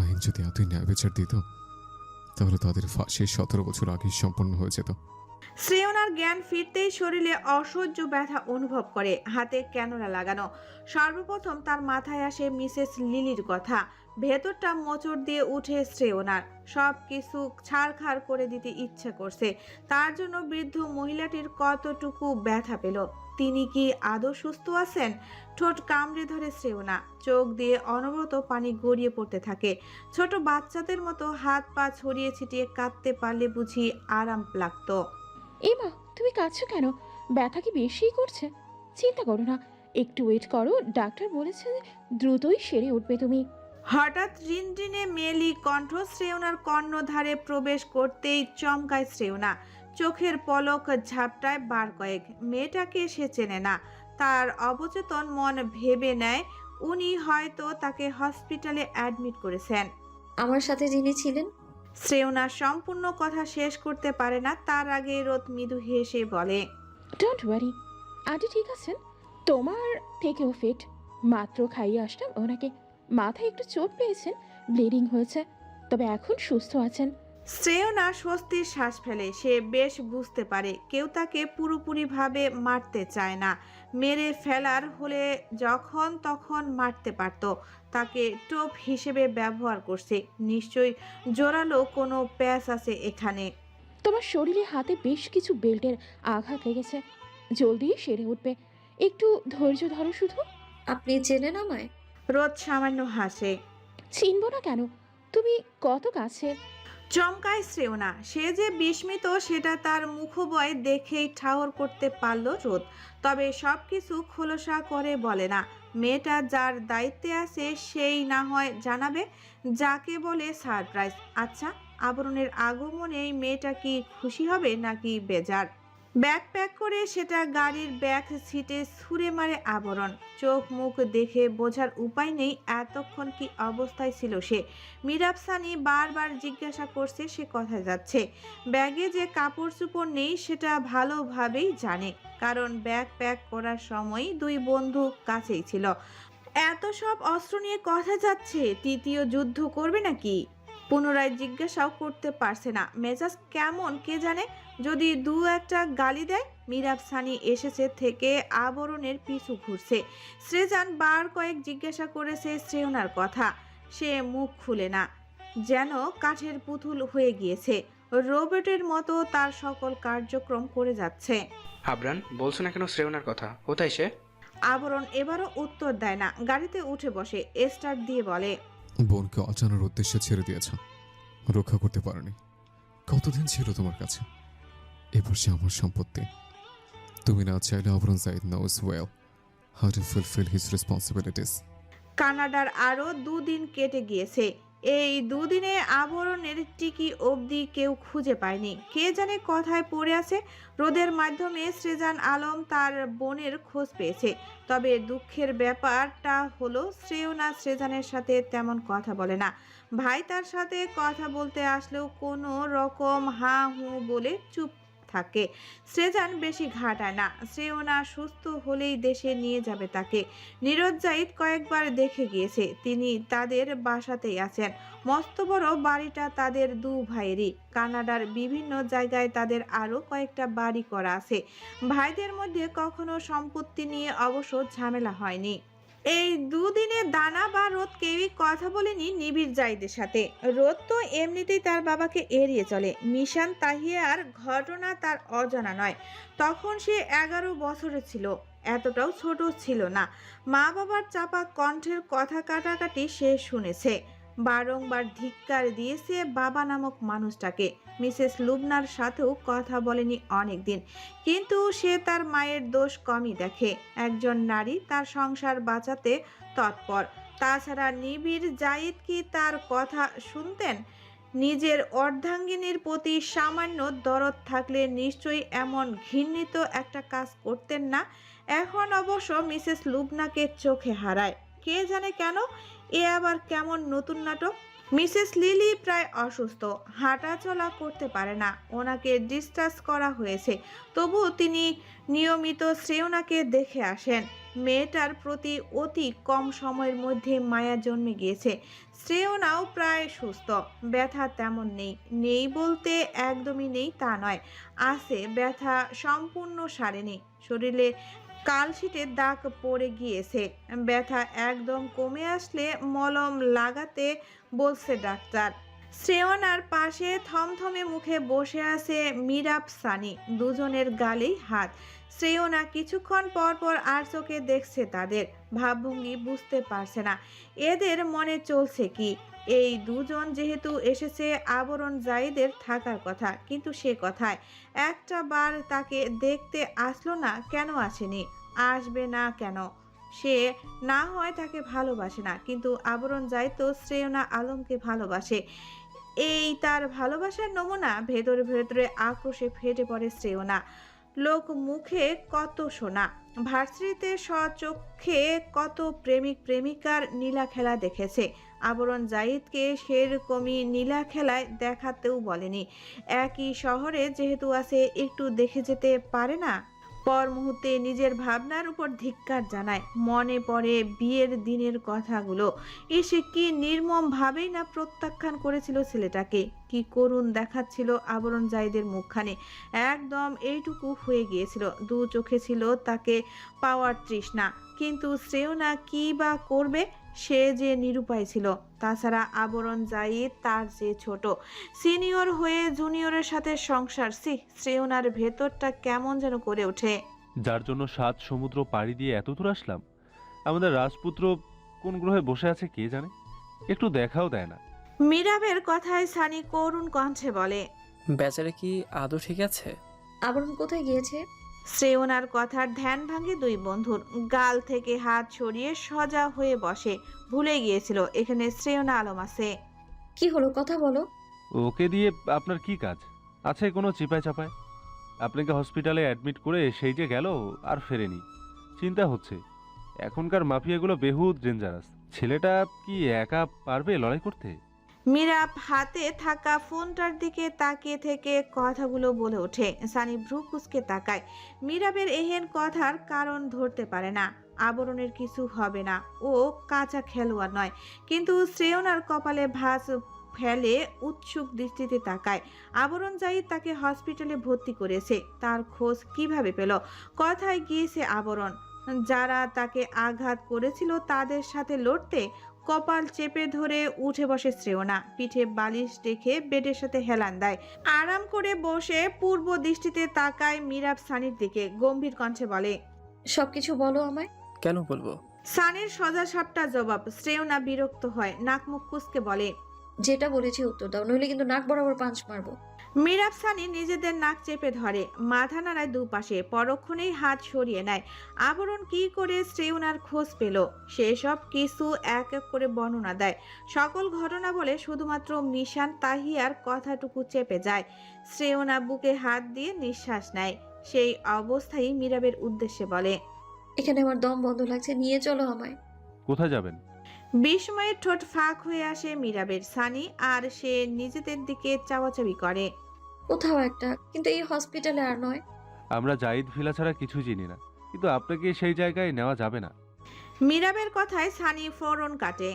Speaker 5: আইন যদি এতই ন্যায় বিচার দিত তাহলে তাদের ফাঁসি 17 বছর আগেই সম্পন্ন হয়ে যেত।
Speaker 1: শ্রেয়নার জ্ঞান ফিরতেই শরীরে অসহ্য ব্যথা অনুভব করে। হাতে ক্যানোলা লাগানো। সর্বপ্রথম তার মাথায় আসে মিসেস লিলির কথা। ভেতরটা মোচড় দিয়ে উঠে শ্রেয়নার। সব কিছু ছাড়খাড় করে দিতে ইচ্ছে করছে। তার জন্য বৃদ্ধ মহিলাটির কতটুকু ব্যথা পেল। তিনি কি আদৌ সুস্থ আছেন? ঠোঁট কামড়ে ধরে শ্রেয়না। চোখ দিয়ে অনবরত পানি গড়িয়ে পড়তে থাকে। ছোট বাচ্চাদের মতো হাত পা ছড়িয়ে ছিটিয়ে কাঁদতে পারলে বুঝি আরাম লাগতো।
Speaker 6: এমা, তুমি কাঁদছো কেন? ব্যথা কি বেশিই করছে? চিন্তা করো না, একটু ওয়েট করো। ডাক্তার বলেছে যে দ্রুতই সেরে উঠবে তুমি।
Speaker 1: হঠাৎ রিনরিনে মেলি কণ্ঠ শ্রেয়নার কর্ণধারে প্রবেশ করতেই চমকায় শ্রেয়না। চোখের পলক ঝাপটায় বার কয়েক। মেয়েটাকে সে চেনে না। তার অবচেতন মন ভেবে নেয় উনি হয়তো তাকে হসপিটালে অ্যাডমিট করেছেন।
Speaker 2: আমার সাথে যিনি ছিলেন।
Speaker 1: শ্রেয়না সম্পূর্ণ কথা শেষ করতে পারে না। তার আগে রোদ মৃদু হেসে বলে,
Speaker 6: ডোন্ট ওয়ারি, আন্টি ঠিক আছেন। তোমার থেকেও ফিট। মাত্র খাইয়ে আসলাম ওনাকে। মাথায় একটু চোট পেয়েছেন, ব্লিডিং হয়েছে, তবে এখন সুস্থ আছেন।
Speaker 1: শ্রেয়না স্বস্তির শ্বাস ফেলে। সে বেশ বুঝতে পারে কেউ তাকে পুরোপুরিভাবে মারতে চায় না। মেরে ফেলার হলে যখন তখন মারতে পারত। তাকে টোপ হিসেবে ব্যবহার করছে। নিশ্চয়ই জোরালো কোনো প্যাচ আছে এখানে।
Speaker 6: তোমার শরীরে হাতে বেশ কিছু বেল্টের আঘাত লেগেছে, জলদি সেরে উঠবে। একটু ধৈর্য ধরো শুধু।
Speaker 2: আপনি চেনেন আমায়?
Speaker 1: রোদ সামান্য হাসে।
Speaker 6: চিনব না কেন, তুমি কত কাছে।
Speaker 1: চমকায় শ্রেয়না। সে যে বিস্মিত সেটা তার মুখবয় দেখেই ঠাহর করতে পারল রোদ। তবে সবকিছু খোলসা করে বলে না। মেয়েটা যার দায়িত্বে আছে সেই না হয় জানাবে, যাকে বলে সারপ্রাইজ। আচ্ছা, আবরণের আগমনে মেয়েটা কি খুশি হবে নাকি বেজার? ব্যাগ প্যাক করে সেটা গাড়ির ব্যাক সিটে ছুঁড়ে মারে আবরণ। চোখ মুখ দেখে বোঝার উপায় নেই এতক্ষণ কি অবস্থায় ছিল সে। মীরাব সানি বারবার জিজ্ঞাসা করছে সে কোথায় যাচ্ছে। ব্যাগে যে কাপড় চোপড় নেই সেটা ভালোভাবেই জানে, কারণ ব্যাগ প্যাক করার সময় দুই বন্ধু কাছেই ছিল। এত সব অস্ত্র নিয়ে কথা যাচ্ছে, তৃতীয় যুদ্ধ করবে নাকি? পুনরায় জিজ্ঞাসাও করতে পারছে না। মেজাজ কেমন কে জানে, যদি দু একটা গালি দেয়। মীরাব সানি এসেছে থেকে আবরণের পিছু ঘুরছে। শ্রেজান বার কয়েক জিজ্ঞাসা করেছে শ্রেয়নার কথা। সে মুখ খুলে না, যেন কাঠের পুতুল হয়ে গিয়েছে। রোবটের মতো তার সকল কার্যক্রম করে যাচ্ছে।
Speaker 13: আবরান, বলছো না কেন শ্রেয়নার কথা? কোথায় সে?
Speaker 1: আবরণ এবারও উত্তর দেয় না। গাড়িতে উঠে বসে স্টার্ট দিয়ে বলে,
Speaker 5: বোনকে অজানার উদ্দেশ্যে ছেড়ে দিয়েছ, রক্ষা করতে পারোনি। কতদিন ছিল তোমার কাছে? এবার সে আমার সম্পত্তি। তুমি না চাইলে আবরণ Zahid knows well how to fulfill his responsibilities.
Speaker 1: কানাডার আরো 2 দিন কেটে গিয়েছে। এই 2 দিনে আবরণের টিকি অবধি কেউ খুঁজে পায়নি। কে জানে কোথায় পড়ে আছে। রোদের মাধ্যমে শ্রেজান আলম তার বোনের খোঁজ পেয়েছে। তবে দুঃখের ব্যাপারটা হলো শ্রেয়না শ্রেজানের সাথে তেমন কথা বলে না। ভাই তার সাথে কথা বলতে আসলেও কোনো রকম হা হু বলে চুপ থাকে। শ্রেজান বেশি ঘাটায় না। শ্রেয়না সুস্থ হলেই দেশে নিয়ে যাবে তাকে। নীরজ জাহিদ কয়েকবার দেখে গিয়েছে। তিনি তাদের বাসাতেই আছেন। মস্ত বড় বাড়িটা তাদের দু ভাইয়েরই। কানাডার বিভিন্ন জায়গায় তাদের আরও কয়েকটা বাড়ি করা আছে। ভাইদের মধ্যে কখনো সম্পত্তি নিয়ে অবশ্য ঝামেলা হয়নি। এই 2 দিনে দানা বা রোদ কেউই কথা বলেনি নিবিড় জাহিদের সাথে। রোদ তো এমনিতেই তার বাবাকে এড়িয়ে চলে। মিশান তাহিয়ার ঘটনা তার অজানা নয়। তখন সে 11 বছরের ছিল। এতটাও ছোট ছিল না। মা বাবার চাপা কণ্ঠের কথা কাটাকাটি সে শুনেছে। বারংবার ধিক্কার দিয়েছে বাবা নামক মানুষটাকে। মিসেস লুবনার সাথেও কথা বলেনি অনেকদিন, কিন্তু সে তার মায়ের দোষ কমই দেখে। একজন নারী তার সংসার বাঁচাতে তৎপর। তাছাড়া নিবিড় জাহিদ কি তার কথা শুনতেন? নিজের অর্ধাঙ্গিনীর প্রতি সামান্য দরদ থাকলে নিশ্চয়ই এমন ঘৃণিত একটা কাজ করতেন না। এখন অবশ্য মিসেস লুবনাকে চোখে হারায়। কে জানে কেন? এ আবার কেমন নতুন নাটক? মিসেস লিলি প্রায় অসুস্থ, হাঁটা চলা করতে পারে না। ওনাকে ডিসচার্জ করা হয়েছে, তবুও তিনি নিয়মিত শ্রেয়নাকে দেখে আসেন। মেয়েটার প্রতি অতি কম সময়ের মধ্যে মায়া জন্মে গিয়েছে। শ্রেয়নাও প্রায় সুস্থ, ব্যথা তেমন নেই বলতে একদমই নেই তা নয়, আছে, ব্যথা সম্পূর্ণ সারেনি। শরীরে কালশিটে দাগ পড়ে গিয়েছে। ব্যথা একদম কমে আসলে মলম লাগাতে বলছে ডাক্তার। শ্রেয়নার পাশে থমথমে মুখে বসে আছে মিরাব সানি, দুজনের গালেই হাত। শ্রেয়না কিছুক্ষণ পর পর আর চোখে দেখছে তাদের ভাবভঙ্গি, বুঝতে পারছে না এদের মনে চলছে কি। এই দুজন যেহেতু এসেছে আবরণ জাহিদের থাকার কথা, কিন্তু সে কথায় একটা বার তাকে দেখতে আসলো না কেন? আসেনি, আসবে না কেন? সে না হয় তাকে ভালোবাসে না, কিন্তু আবরণ জাহিদ তো শ্রেয়না আলমকে ভালোবাসে। এই তার ভালোবাসার নমুনা। ভেতরে ভেতরে আক্রোশে ফেটে পড়ে শ্রেয়না। লোক মুখে কত শোনা, ভার্সিটিতে স্বচক্ষে কত প্রেমিক প্রেমিকার নীলা খেলা দেখেছে। আবরণ জাহিদকে সেরকমই নীলা খেলায় দেখাতেও বলেনি। একই শহরে যেহেতু আছে, একটু দেখে যেতে পারে না? পর মুহূর্তে নিজের ভাবনার উপর ধিক্কার জানায়। মনে পড়ে বিয়ের দিনের কথাগুলো। এসে কি নির্মম ভাবেই না প্রত্যাখ্যান করেছিল ছেলেটাকে। কি করুণ দেখাচ্ছিল আবরণ জাহিদের মুখখানে। একদম এইটুকু হয়ে গিয়েছিল। দু চোখে ছিল তাকে পাওয়ার তৃষ্ণা। কিন্তু শ্রেয়না কি বা করবে? সে যে নিরুপায় ছিল। তাছাড়া আবরণ জাহিদ তার যে ছোট, সিনিয়র হয়ে জুনিয়রের সাথে সংসার। শ্রেয়নার ভেতরটা কেমন যেন করে ওঠে।
Speaker 10: যার জন্য 7 সমুদ্র পাড়ি দিয়ে এত দূর আসলাম, আমাদের রাজপুত্র কোন গ্রহে বসে আছে কে জানে, একটু দেখাও দেয় না।
Speaker 1: মিরাবের কথায় সানি করুণ কণ্ঠে বলে,
Speaker 14: বেচারা কি আদৌ ঠিক আছে?
Speaker 2: আবরণ কোথায় গিয়েছে?
Speaker 1: শ্রেয়নার কথার ধ্যান ভাঙে দুই বন্ধুর। গাল থেকে হাত সরিয়ে সজা হয়ে বসে। ভুলে গিয়েছিল এখানে শ্রেয়না আলম আছে।
Speaker 2: কি হলো, কথা বলো।
Speaker 10: ওকে দিয়ে আপনার কি কাজ আছে? কোনো চিপায় চাপায়? আপনাকে হসপিটালে অ্যাডমিট করে সেই যে গেল আর ফেরেনি। চিন্তা হচ্ছে এখনকার মাফিয়াগুলো বেহুদ ডেঞ্জারাস। ছেলেটা কি একা পারবে লড়াই করতে?
Speaker 1: মিরাব হাতে থাকা ফোনটার দিকে তাকিয়ে থেকে কথাগুলো বলে ওঠে। সানি ভ্রু কুঁচকে তাকায়। মিরাবের এহেন কথার কারণ ধরতে পারে না। আবরণের কিছু হবে না, ও কাঁচা খেলোয়াড় নয়। কিন্তু শ্রেয়নার কপালে ভাঁজ ফেলে উৎসুক দৃষ্টিতে তাকায়। আবরণ জাহিদ তাকে হসপিটালে ভর্তি করেছে। তার খোঁজ কিভাবে পেল? কথায় গিয়েছে আবরণ। যারা তাকে আঘাত করেছিল তাদের সাথে লড়তে। কপাল চেপে ধরে উঠে বসে শ্রেয়না। পিঠে বালিশ রেখে বেডের সাথে হেলান দেয়। আরাম করে বসে পূর্ব দৃষ্টিতে তাকায় মিরাব সানির দিকে। গম্ভীর কণ্ঠে বলে,
Speaker 2: সবকিছু বলো আমায়।
Speaker 14: কেন বলবো?
Speaker 1: সানির সোজা সাপটা জবাব। শ্রেয়না বিরক্ত হয়, নাক মুখ কুঁচকে বলে,
Speaker 2: যেটা বলেছি উত্তর দাও, নইলে কিন্তু নাক বরাবর পাঁচ মারবো।
Speaker 1: মিরাব সানি নিজেদের নাক চেপে ধরে, মাথা নাড়ায় দুপাশে, পরক্ষণেই হাত সরিয়ে নেয়। আবরণ কি করে শ্রেয়নার খোঁজ পেল সেসব কিছু এক এক করে বর্ণনা দেয়। সকল ঘটনা বলে শুধুমাত্র মিশান তাহিয়ার কথাটুকু চেপে যায়। শ্রেয়না বুকে হাত দিয়ে নিঃশ্বাস নেয়। সেই অবস্থায় মিরাবের উদ্দেশ্যে বলে,
Speaker 2: এখানে আমার দম বন্ধ লাগছে, নিয়ে চলো আমায়।
Speaker 10: কোথায় যাবেন?
Speaker 1: বিস্ময়ের ঠোঁট ফাঁক হয়ে আসে মিরাবের। সানি আর সে নিজেদের দিকে চাওয়াচাবি করে।
Speaker 2: কোথাও একটা, কিন্তু এই হসপিটালে আর নয়।
Speaker 10: আমরা জাহিদ ভিলা ছাড়া কিছু চিনি না, কিন্তু আপনাকে সেই জায়গায় নেওয়া যাবে না।
Speaker 1: মিরাবের কথায় সানি ফৌরন কাটে।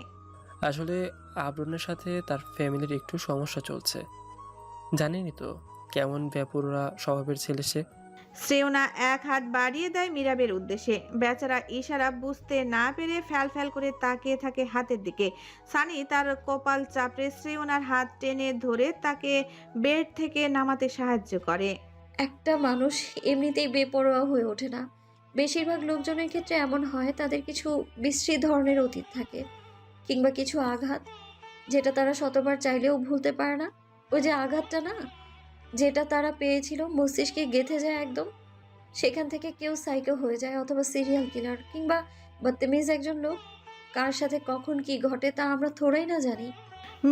Speaker 14: আসলে আবরণের সাথে তার ফ্যামিলির একটু সমস্যা চলছে। জানেনই তো কেমন বেপরোয়া স্বভাবের ছেলে সে।
Speaker 1: শ্রেয়না এক হাত বাড়িয়ে দেয় মিরাবের উদ্দেশ্যে। বেচারা ইশারা বুঝতে না পেরে ফ্যাল ফ্যাল করে তাকিয়ে থাকে হাতের দিকে। সানি তার কপাল চাপড়ে শ্রেয়নার হাত টেনে ধরে তাকে বেড থেকে নামাতে সাহায্য করে।
Speaker 2: একটা মানুষ এমনিতেই বেপরোয়া হয়ে ওঠে না। বেশিরভাগ লোকজনের ক্ষেত্রে এমন হয়, তাদের কিছু বিশ্রী ধরনের অতীত থাকে, কিংবা কিছু আঘাত। যেটা তারা শতবার চাইলেও ভুলতে পারে না। ওই যে আঘাতটা না, যেটা তারা পেয়েছিল, মস্তিষ্কে গেঁথে যায় একদম। সেখান থেকে কেউ সাইকো হয়ে যায়, অথবা সিরিয়াল কিলার, কিংবা বদতমিজ একজন লোক। কার সাথে কখন কি ঘটে তা আমরা থোড়াই না জানি।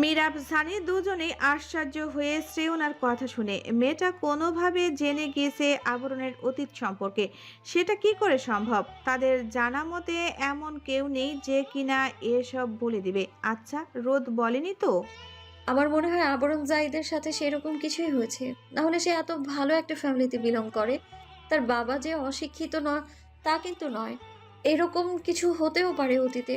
Speaker 1: মীরাব সানি দুজনেই আশ্চর্য হয়ে শ্রেয়নার কথা শুনে। মেয়েটা কোনোভাবে জেনে গিয়েছে আবরণের অতীত সম্পর্কে। সেটা কি করে সম্ভব? তাদের জানা মতে এমন কেউ নেই যে কিনা এসব বলে দিবে। আচ্ছা, রোদ বলেনি তো?
Speaker 2: আমার মনে হয় আবরণ জাহিদের সাথে সেরকম কিছুই হয়েছে। নাহলে সে এত ভালো একটা ফ্যামিলিতে বিলং করে। তার বাবা যে অশিক্ষিত নয় তা কিন্তু নয়। এরকম কিছু হতেও পারে অতীতে,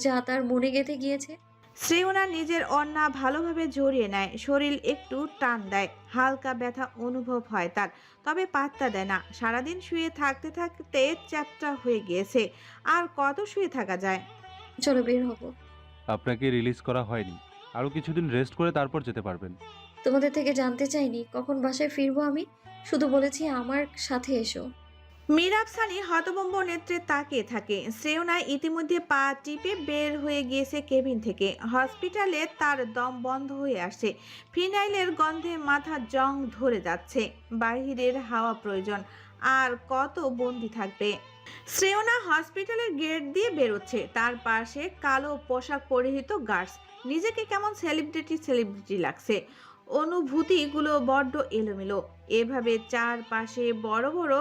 Speaker 2: যা তার মনে গেঁথে গিয়েছে।
Speaker 1: শ্রেয়না নিজের অন্না ভালোভাবে জড়িয়ে নেয়। শরীর একটু টান দেয়, হালকা ব্যথা অনুভব হয় তার, তবে পাত্তা দেয় না। সারাদিন শুয়ে থাকতে থাকতে চ্যাপ্টা হয়ে গিয়েছে। আর কত শুয়ে থাকা যায়?
Speaker 2: চলো বের হবো।
Speaker 10: আপনাকে রিলিজ করা হয়নি, আরও কিছুদিন রেস্ট করে তারপর যেতে পারবেন।
Speaker 2: তোমাদের থেকে জানতে চাইনি কখন বাসায় ফিরবো আমি, শুধু বলেছি আমার সাথে এসো।
Speaker 1: মীরাব সানি হতভম্ব নেত্রে তাকিয়ে থাকে। শ্রেয়না ইতিমধ্যে পা টিপে বের হয়ে গিয়েছে কেবিন থেকে। হসপিটালে তার দম বন্ধ হয়ে আসছে। ফিনাইলের গন্ধে মাথা জং ধরে যাচ্ছে। বাহিরের হাওয়া প্রয়োজন। আর কত বন্দি থাকবে? শ্রেয়না হসপিটালের গেট দিয়ে বেরোচ্ছে। তার পাশে কালো পোশাক পরিহিত গার্ডস। নিজেকে কেমন সেলিব্রিটি লাগছে। অনুভূতিগুলো বড্ড এলোমেলো। এভাবে চারপাশে বড় বড়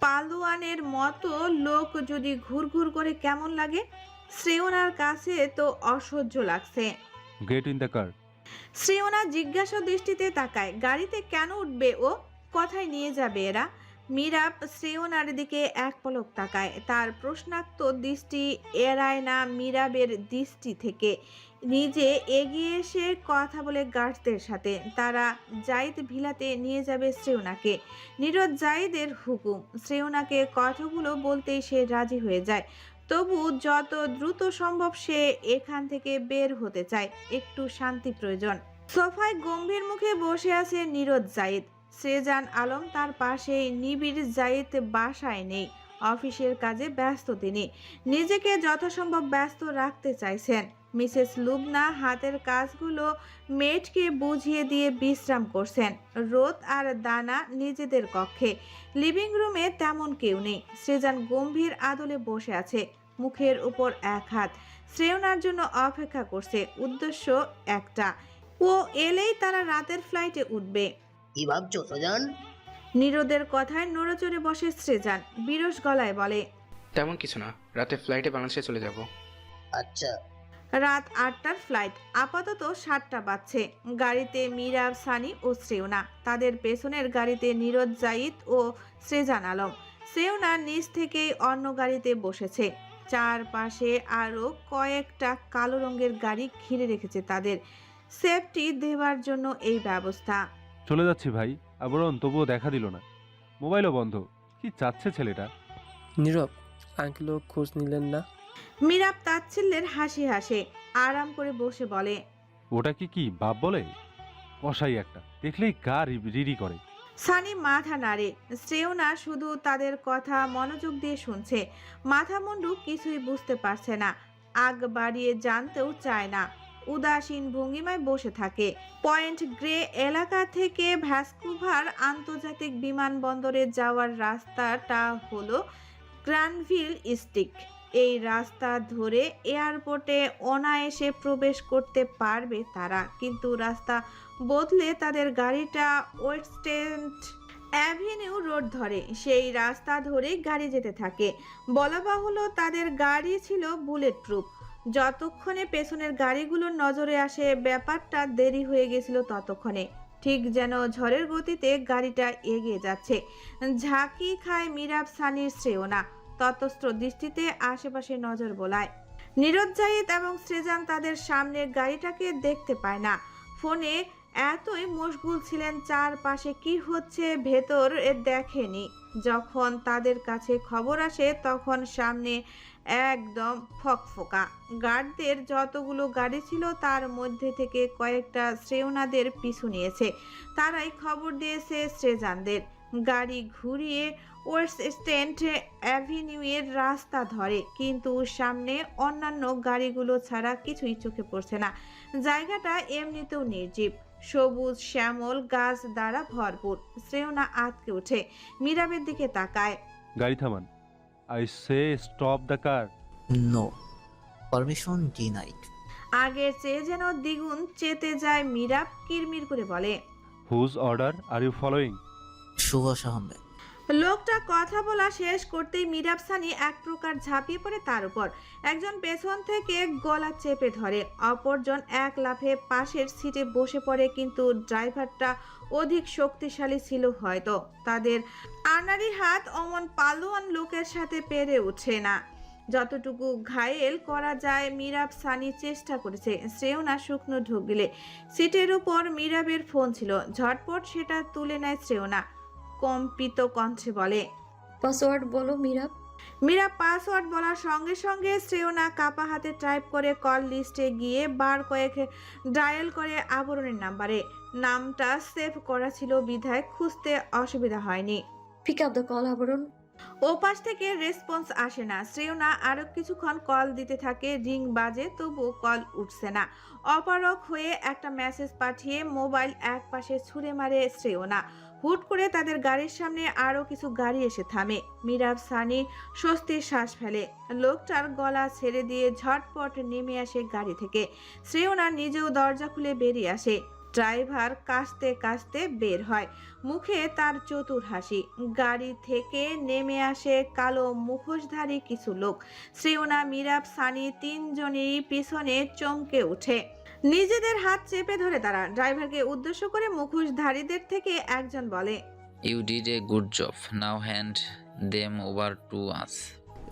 Speaker 1: পালোয়ানের মতো লোক যদি ঘুরঘুর করে কেমন লাগে? শ্রেয়নার কাছে তো অসহ্য লাগছে।
Speaker 10: Get in the car.
Speaker 1: Shreyana জিজ্ঞাসা দৃষ্টিতে তাকায়। গাড়িতে কেন উঠবে ও? কোথায় নিয়ে যাবে এরা? মীরাব শ্রেয়নার দিকে এক পলক তাকায়। তার প্রশ্নাক্ত দৃষ্টি এড়ায় না মীরাবের দৃষ্টি থেকে। নিজে এগিয়ে এসে কথা বলে গার্ডদের সাথে। তারা জাহিদ ভিলাতে নিয়ে যাবে শ্রেয়নাকে। নীরজ জাহিদের হুকুম। শ্রেয়নাকে কথাগুলো বলতেই সে রাজি হয়ে যায়। তবু যত দ্রুত সম্ভব সে এখান থেকে বের হতে চায়। একটু শান্তি প্রয়োজন। সোফায় গম্ভীর মুখে বসে আছে নীরজ জাহিদ। সেজান আলম তার পাশেই। নিবিড় জাহিদ বাসায় নেই, অফিসের কাজে ব্যস্ত তিনি। নিজেকে যথাসম্ভব ব্যস্ত রাখতে চাইছেন। মিসেস লুবনা হাতের কাজগুলো মেয়েটকে বুঝিয়ে দিয়ে বিশ্রাম করছেন। রোদ আর দানা নিজেদের কক্ষে। লিভিং রুমে তেমন কেউ নেই। সেজান গম্ভীর আদলে বসে আছে, মুখের উপর এক হাত। শ্রেয়নার জন্য অপেক্ষা করছে। উদ্দেশ্য একটা, ও এলেই তারা রাতের ফ্লাইটে উঠবে।
Speaker 9: কি ভাবছো সুজান?
Speaker 1: নীরদের কথায় নড়েচড়ে বসে শ্রেজান। বিরস গলায় বলে,
Speaker 13: তেমন কিছু না, রাতে ফ্লাইটে বাংলাদেশে চলে যাব।
Speaker 9: আচ্ছা।
Speaker 1: রাত 8টার ফ্লাইট। আপাতত 7টা বাজছে। গাড়িতে মীরাব সানি ও শ্রেয়না। তাদের পেছনের গাড়িতে নীরজ জাহিদ ও সেজান আলম। শ্রেয়না নিচ থেকেই অন্য গাড়িতে বসেছে। চারপাশে আরো কয়েকটা কালো রঙের গাড়ি ঘিরে রেখেছে তাদের। সেফটি দেওয়ার জন্য এই ব্যবস্থা।
Speaker 10: চলে যাচ্ছি ভাই। আবরণ তবুও দেখা দিল না, মোবাইলও বন্ধ। কি চাচ্ছে ছেলেটা?
Speaker 14: নীরব আঙ্কেলও খোঁজ নিলেন না?
Speaker 1: মীরাব তাচ্ছিল্যের হাসি হাসে আরাম করে বসে বলে,
Speaker 10: ওটা কি বাপ বলে? কসাই একটা, দেখলেই গা রিরি করে।
Speaker 1: সানি মাথা নাড়ে। শ্রেয়না শুধু তাদের কথা মনোযোগ দিয়ে শুনছে। মাথা মুন্ডু কিছুই বুঝতে পারছে না। আগ বাড়িয়ে জানতেও চায় না। উদাসীন ভঙ্গিমায় বসে থাকে। পয়েন্ট গ্রে এলাকা থেকে ভ্যাঙ্কুভার আন্তর্জাতিক বিমানবন্দরে যাওয়ার রাস্তাটা হলো গ্রানভিল স্ট্রিট। এই রাস্তা ধরে এয়ারপোর্টে অনায়াসে প্রবেশ করতে পারবে তারা। কিন্তু রাস্তা বদলে তাদের গাড়িটা ওয়েস্টেন্ট অ্যাভিনিউ রোড ধরে। সেই রাস্তা ধরেই গাড়ি যেতে থাকে। বলা বাহুল্য তাদের গাড়ি ছিল বুলেট প্রুফ। যতক্ষণে পেছনের গাড়িগুলোর নজরে আসে ব্যাপারটা দেরি হয়ে গেছিল ততক্ষণে। ঠিক যেন ঝড়ের গতিতে গাড়িটা এগিয়ে যাচ্ছে। ঝাঁকি খায় মীরাব সানির শ্রেয়না। ততস্ত্র দৃষ্টিতে আশেপাশে নজর বোলায়। নীরজ জাহিদ এবং সেজান তাদের সামনের গাড়িটাকে দেখতে পায় না। ফোনে এতই মশগুল ছিলেন চারপাশে কি হচ্ছে ভেতর দেখেনি। যখন তাদের কাছে খবর আসে তখন সামনে একদম ফকফকা। গার্ডদের যতগুলো গাড়ি ছিল তার মধ্যে থেকে কয়েকটা শ্রেয়নাদের পিছু নিয়েছে। তারাই খবর দিয়েছে সেজানদের। গাড়ি ঘুরিয়ে ওয়েস্ট স্ট্যান্ড অ্যাভিনিউয়ের রাস্তা ধরে, কিন্তু সামনে অন্যান্য গাড়িগুলো ছাড়া কিছুই চোখে পড়ছে না। জায়গাটা এমনিতেও নির্জীব, সবুজ শ্যামল গাছ দ্বারা ভরপুর। শ্রেয়না আঁতকে উঠে মীরাবের দিকে তাকায়।
Speaker 10: গাড়ি থামান। I say stop the car.
Speaker 15: No, permission denied.
Speaker 1: আগের চেয়ে যেন দ্বিগুণ চেতে যায় মীরাব কিরমির করে বলে,
Speaker 10: whose order are you following?
Speaker 15: Subhash Ahmed.
Speaker 1: লোকটা কথা বলা শেষ করতেই মীরাব সানি এক প্রকার ঝাঁপিয়ে পড়ে তার উপর। একজন পেছন থেকে গলা চেপে ধরে, অপরজন এক লাফে পাশের সিটে বসে পড়ে, কিন্তু ড্রাইভারটা অধিক শক্তিশালী ছিল হয়তো। তাদের আনাড়ি হাত অমন পালোয়ান লোকের সাথে পেরে উঠে না। যতটুকু ঘায়েল করা যায় মীরাব সানি চেষ্টা করেছে। শ্রেয়না শুকনো ঢোক গেলে সিটের উপর মীরাবের ফোন ছিল, ঝটপট সেটা তুলে নেয় শ্রেয়না। কম্পিত কণ্ঠে বলে,
Speaker 2: পাসওয়ার্ড বলো মীরাব।
Speaker 1: মীরাব পাসওয়ার্ড বলার সঙ্গে সঙ্গে শ্রেয়না কাপা হাতে টাইপ করে কল লিস্টে গিয়ে বার কয়েক ডায়াল করে আবরণের নাম্বারে। নামটা সেভ করা ছিল বিধায় খুঁজতে অসুবিধা হয়নি।
Speaker 2: পিক আপ দ্য কল আবরণ।
Speaker 1: ওপাশ থেকে রেসপন্স আসে না। শ্রেয়না আরো কিছুক্ষণ কল দিতে থাকে, রিং বাজে, তবু কল উঠছে না। অপারক হয়ে একটা মেসেজ পাঠিয়ে মোবাইল এক পাশে ছুঁড়ে মারে শ্রেয়না। হুট করে তাদের গাড়ির সামনে আরো কিছু গাড়ি এসে থামে। মীরাব সানি স্বস্তির শ্বাস ফেলে। লোকটার গলা ছেড়ে দিয়ে ঝটপট নেমে আসে গাড়ি থেকে। শ্রেয়না নিজেও দরজা খুলে বেরিয়ে আসে। ড্রাইভার কাশতে কাশতে বের হয়, মুখে তার চতুর হাসি। গাড়ি থেকে নেমে আসে কালো মুখোশধারী কিছু লোক। শ্রেয়না, মীরাব, সানি তিনজনেরই পিছনে চমকে ওঠে। নিজেদের হাত চেপে ধরে তারা। ড্রাইভারকে উদ্দেশ্য করে মুখোশধারীদের থেকে একজন বলে,
Speaker 16: you did a good job, now hand them over to us.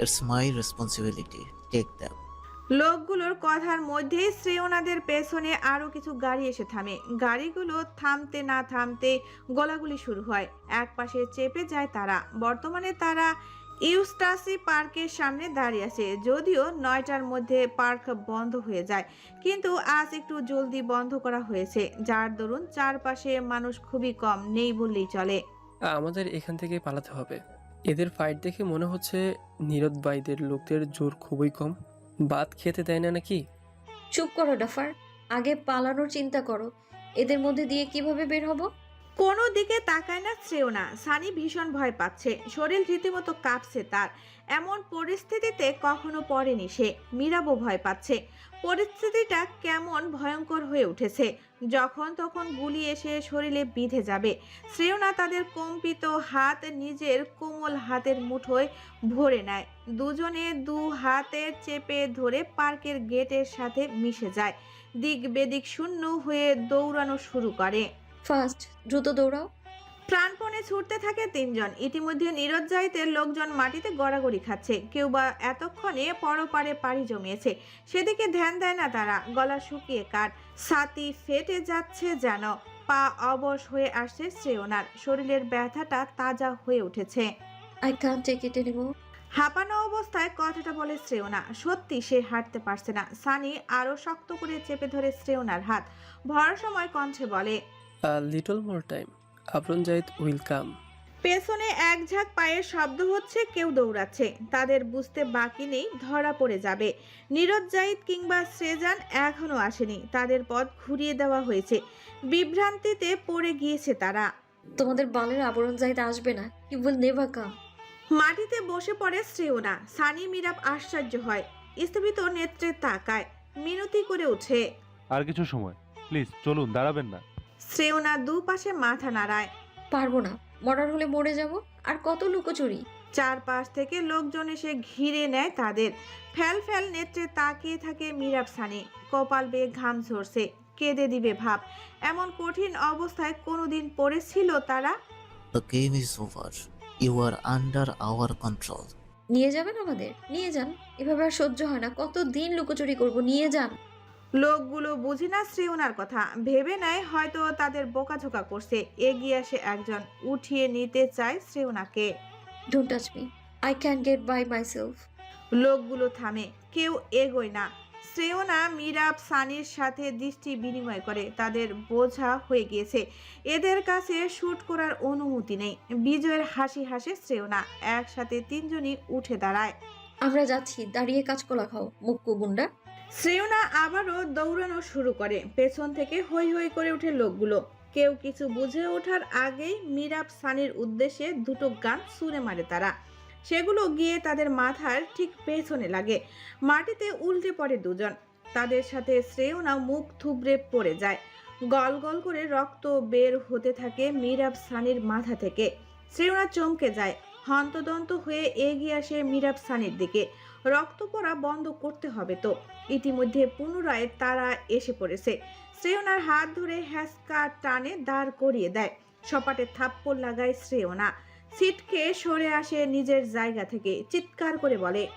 Speaker 15: It's my responsibility, take them.
Speaker 1: লোকগুলোর কথার মধ্যেই শ্রেয়নাদের পেছনে আরো কিছু গাড়ি এসে থামে। গাড়িগুলো থামতে না থামতে গোলাগুলি শুরু হয়। এক পাশে চেপে যায় তারা। বর্তমানে তারা ইউস্টাসি পার্কের সামনে দাঁড়িয়ে আছে। যদিও 9টার মধ্যে পার্ক বন্ধ হয়ে যায়, কিন্তু আজ একটু জলদি বন্ধ করা হয়েছে, যার দরুন চারপাশে মানুষ খুবই কম, নেই বললেই চলে।
Speaker 14: আমাদের এখান থেকে পালাতে হবে। এদের ফাইট দেখে মনে হচ্ছে নীরদ বাইদের লোকদের জোর খুবই কম। ভাত খেতে দেয় না নাকি?
Speaker 2: চুপ করো ডাফার, আগে পালানোর চিন্তা করো। এদের মধ্যে দিয়ে কিভাবে বের হব?
Speaker 1: কোনো দিকে তাকায় না শ্রেয়না। সানি ভীষণ ভয় পাচ্ছে, শরীর রীতিমতো কাঁপছে তার। এমন পরিস্থিতিতে কখনো পড়েনি সে। মীরাবও ভয় পাচ্ছে। পরিস্থিতিটা কেমন ভয়ঙ্কর হয়ে উঠেছে। যখন তখন গুলি এসে শরীরে বিঁধে যাবে। শ্রেয়না তাদের কম্পিত হাত নিজের কোমল হাতের মুঠোয় ভরে নেয়। দুজনে দু হাতে চেপে ধরে পার্কের গেটের সাথে মিশে যায়। দিক বেদিক শূন্য হয়ে দৌড়ানো শুরু করে।
Speaker 2: ফাস্ট, দ্রুত দৌড়াও।
Speaker 1: প্রাণপণে ছুটতে থাকে তিনজন। ইতিমধ্যে নিরজ্জাইতের লোকজন মাটিতে গড়াগড়ি খাচ্ছে। কেউ বা এতক্ষণে পরপারে পাড়ি জমিয়েছে, সেদিকে ধ্যান দেয় না তারা। গলা শুকিয়ে কাঠ, ছাতি ফেটে যাচ্ছে যেন। পা অবশ হয়ে আসছে শ্রেয়নার। শরীরের ব্যথাটা তাজা হয়ে উঠেছে।
Speaker 2: I can't take it anymore.
Speaker 1: হাঁপানো অবস্থায় কথাটা বলে শ্রেয়না। সত্যি সে হাঁটতে পারছে না। সানি আরো শক্ত করে চেপে ধরে শ্রেয়নার হাত। ভরসময় কণ্ঠে বলে,
Speaker 14: লিটল মোর টাইম, আবরণ জাহিদ উইল কাম।
Speaker 1: পেছনে এক ঝাঁক পায়ের শব্দ হচ্ছে, কেউ দৌড়াচ্ছে। তাদের বুঝতে বাকি নেই ধরা পড়ে যাবে। নীরজ জাহিদ কিংবা শ্রেজান এখনো আসেনি। তাদের পথ ঘুরিয়ে দেওয়া হয়েছে। বিভ্রান্তিতে পড়ে গিয়েছে তারা।
Speaker 2: তোমাদের বালের আবরণ জাহিদ আসবে না। He will never come.
Speaker 1: মাটিতে বসে পড়ে শ্রেয়না। সানি, মীরাব আশ্চর্য হয়, স্থবিত নেত্রে তাকায়, মিনতি করে ওঠে,
Speaker 10: আর কিছু সময় প্লিজ, চলুন, দাঁড়াবেন না।
Speaker 1: শ্রেয়না দুপাশে মাথা নাড়ায়।
Speaker 2: পারবো না, মরার হলে মরে যাব। আর কত লুকোচুরি।
Speaker 1: চারপাশ থেকে লোকজন এসে ঘিরে নেয় তাদের। ফ্যাল ফ্যাল নেত্রে তাকিয়ে থাকে মীরাব সানি। কপাল বেয়ে ঘাম ঝরছে, কেঁদে দিবে ভাব। এমন কঠিন অবস্থায় কোনোদিন পড়েছিল তারা?
Speaker 15: The game is over, you are under our control.
Speaker 2: নিয়ে যাবেন আমাদের? নিয়ে যান। এভাবে আর সহ্য হয় না। কত দিন লুকোচুরি করব, নিয়ে যান।
Speaker 1: লোকগুলো বুঝে না শ্রেয়নার কথা। ভেবে নেয় হয়তো তাদের বোকাঝোকা করছে। এগিয়ে আসে একজন, উঠিয়ে নিতে চায় শ্রেয়নাকে।
Speaker 2: Don't touch me, I can get by myself.
Speaker 1: লোকগুলো থামে, কেউ এগোয় না। শ্রেয়না মিরাব সানির সাথে দৃষ্টি বিনিময় করে। তাদের বোঝা হয়ে গিয়েছে, এদের কাছে শুট করার অনুমতি নেই। বিজয়ের হাসি হাসে শ্রেয়না। একসাথে তিনজনই উঠে দাঁড়ায়।
Speaker 2: আমরা যাচ্ছি, দাঁড়িয়ে কাঁচকলা খাও মুক্কু গুন্ডা।
Speaker 1: শ্রেয়না আবারও দৌড়ানো শুরু করে। পেছন থেকে হৈ হৈ করে ওঠে লোকগুলো। কেউ কিছু বুঝে ওঠার আগেই মিরাব সানির উদ্দেশ্যে দুটো গান ছুঁড়ে মারে তারা। সেগুলো গিয়ে তাদের মাথার ঠিক পেছনে লাগে। মাটিতে উল্টে পড়ে দুজন। তাদের সাথে শ্রেয়না মুখ থুবড়ে পড়ে যায়। গল গল করে রক্ত বের হতে থাকে মিরাব সানির মাথা থেকে। শ্রেয়না চমকে যায়। হন্তদন্ত হয়ে এগিয়ে আসে মিরাব সানির দিকে। রক্ত পড়া বন্ধ করতে হবে তো। ইতিমধ্যে পুনরায় তারা এসে পড়েছে। শ্রেয়নার হাত ধরে হ্যাসকা টানে দাঁড় করিয়ে দেয়। সপাটে থাপ্পড় লাগায় শ্রেয়না। ছিটকে সরে আসে নিজের জায়গা থেকে। চিৎকার করে বলে,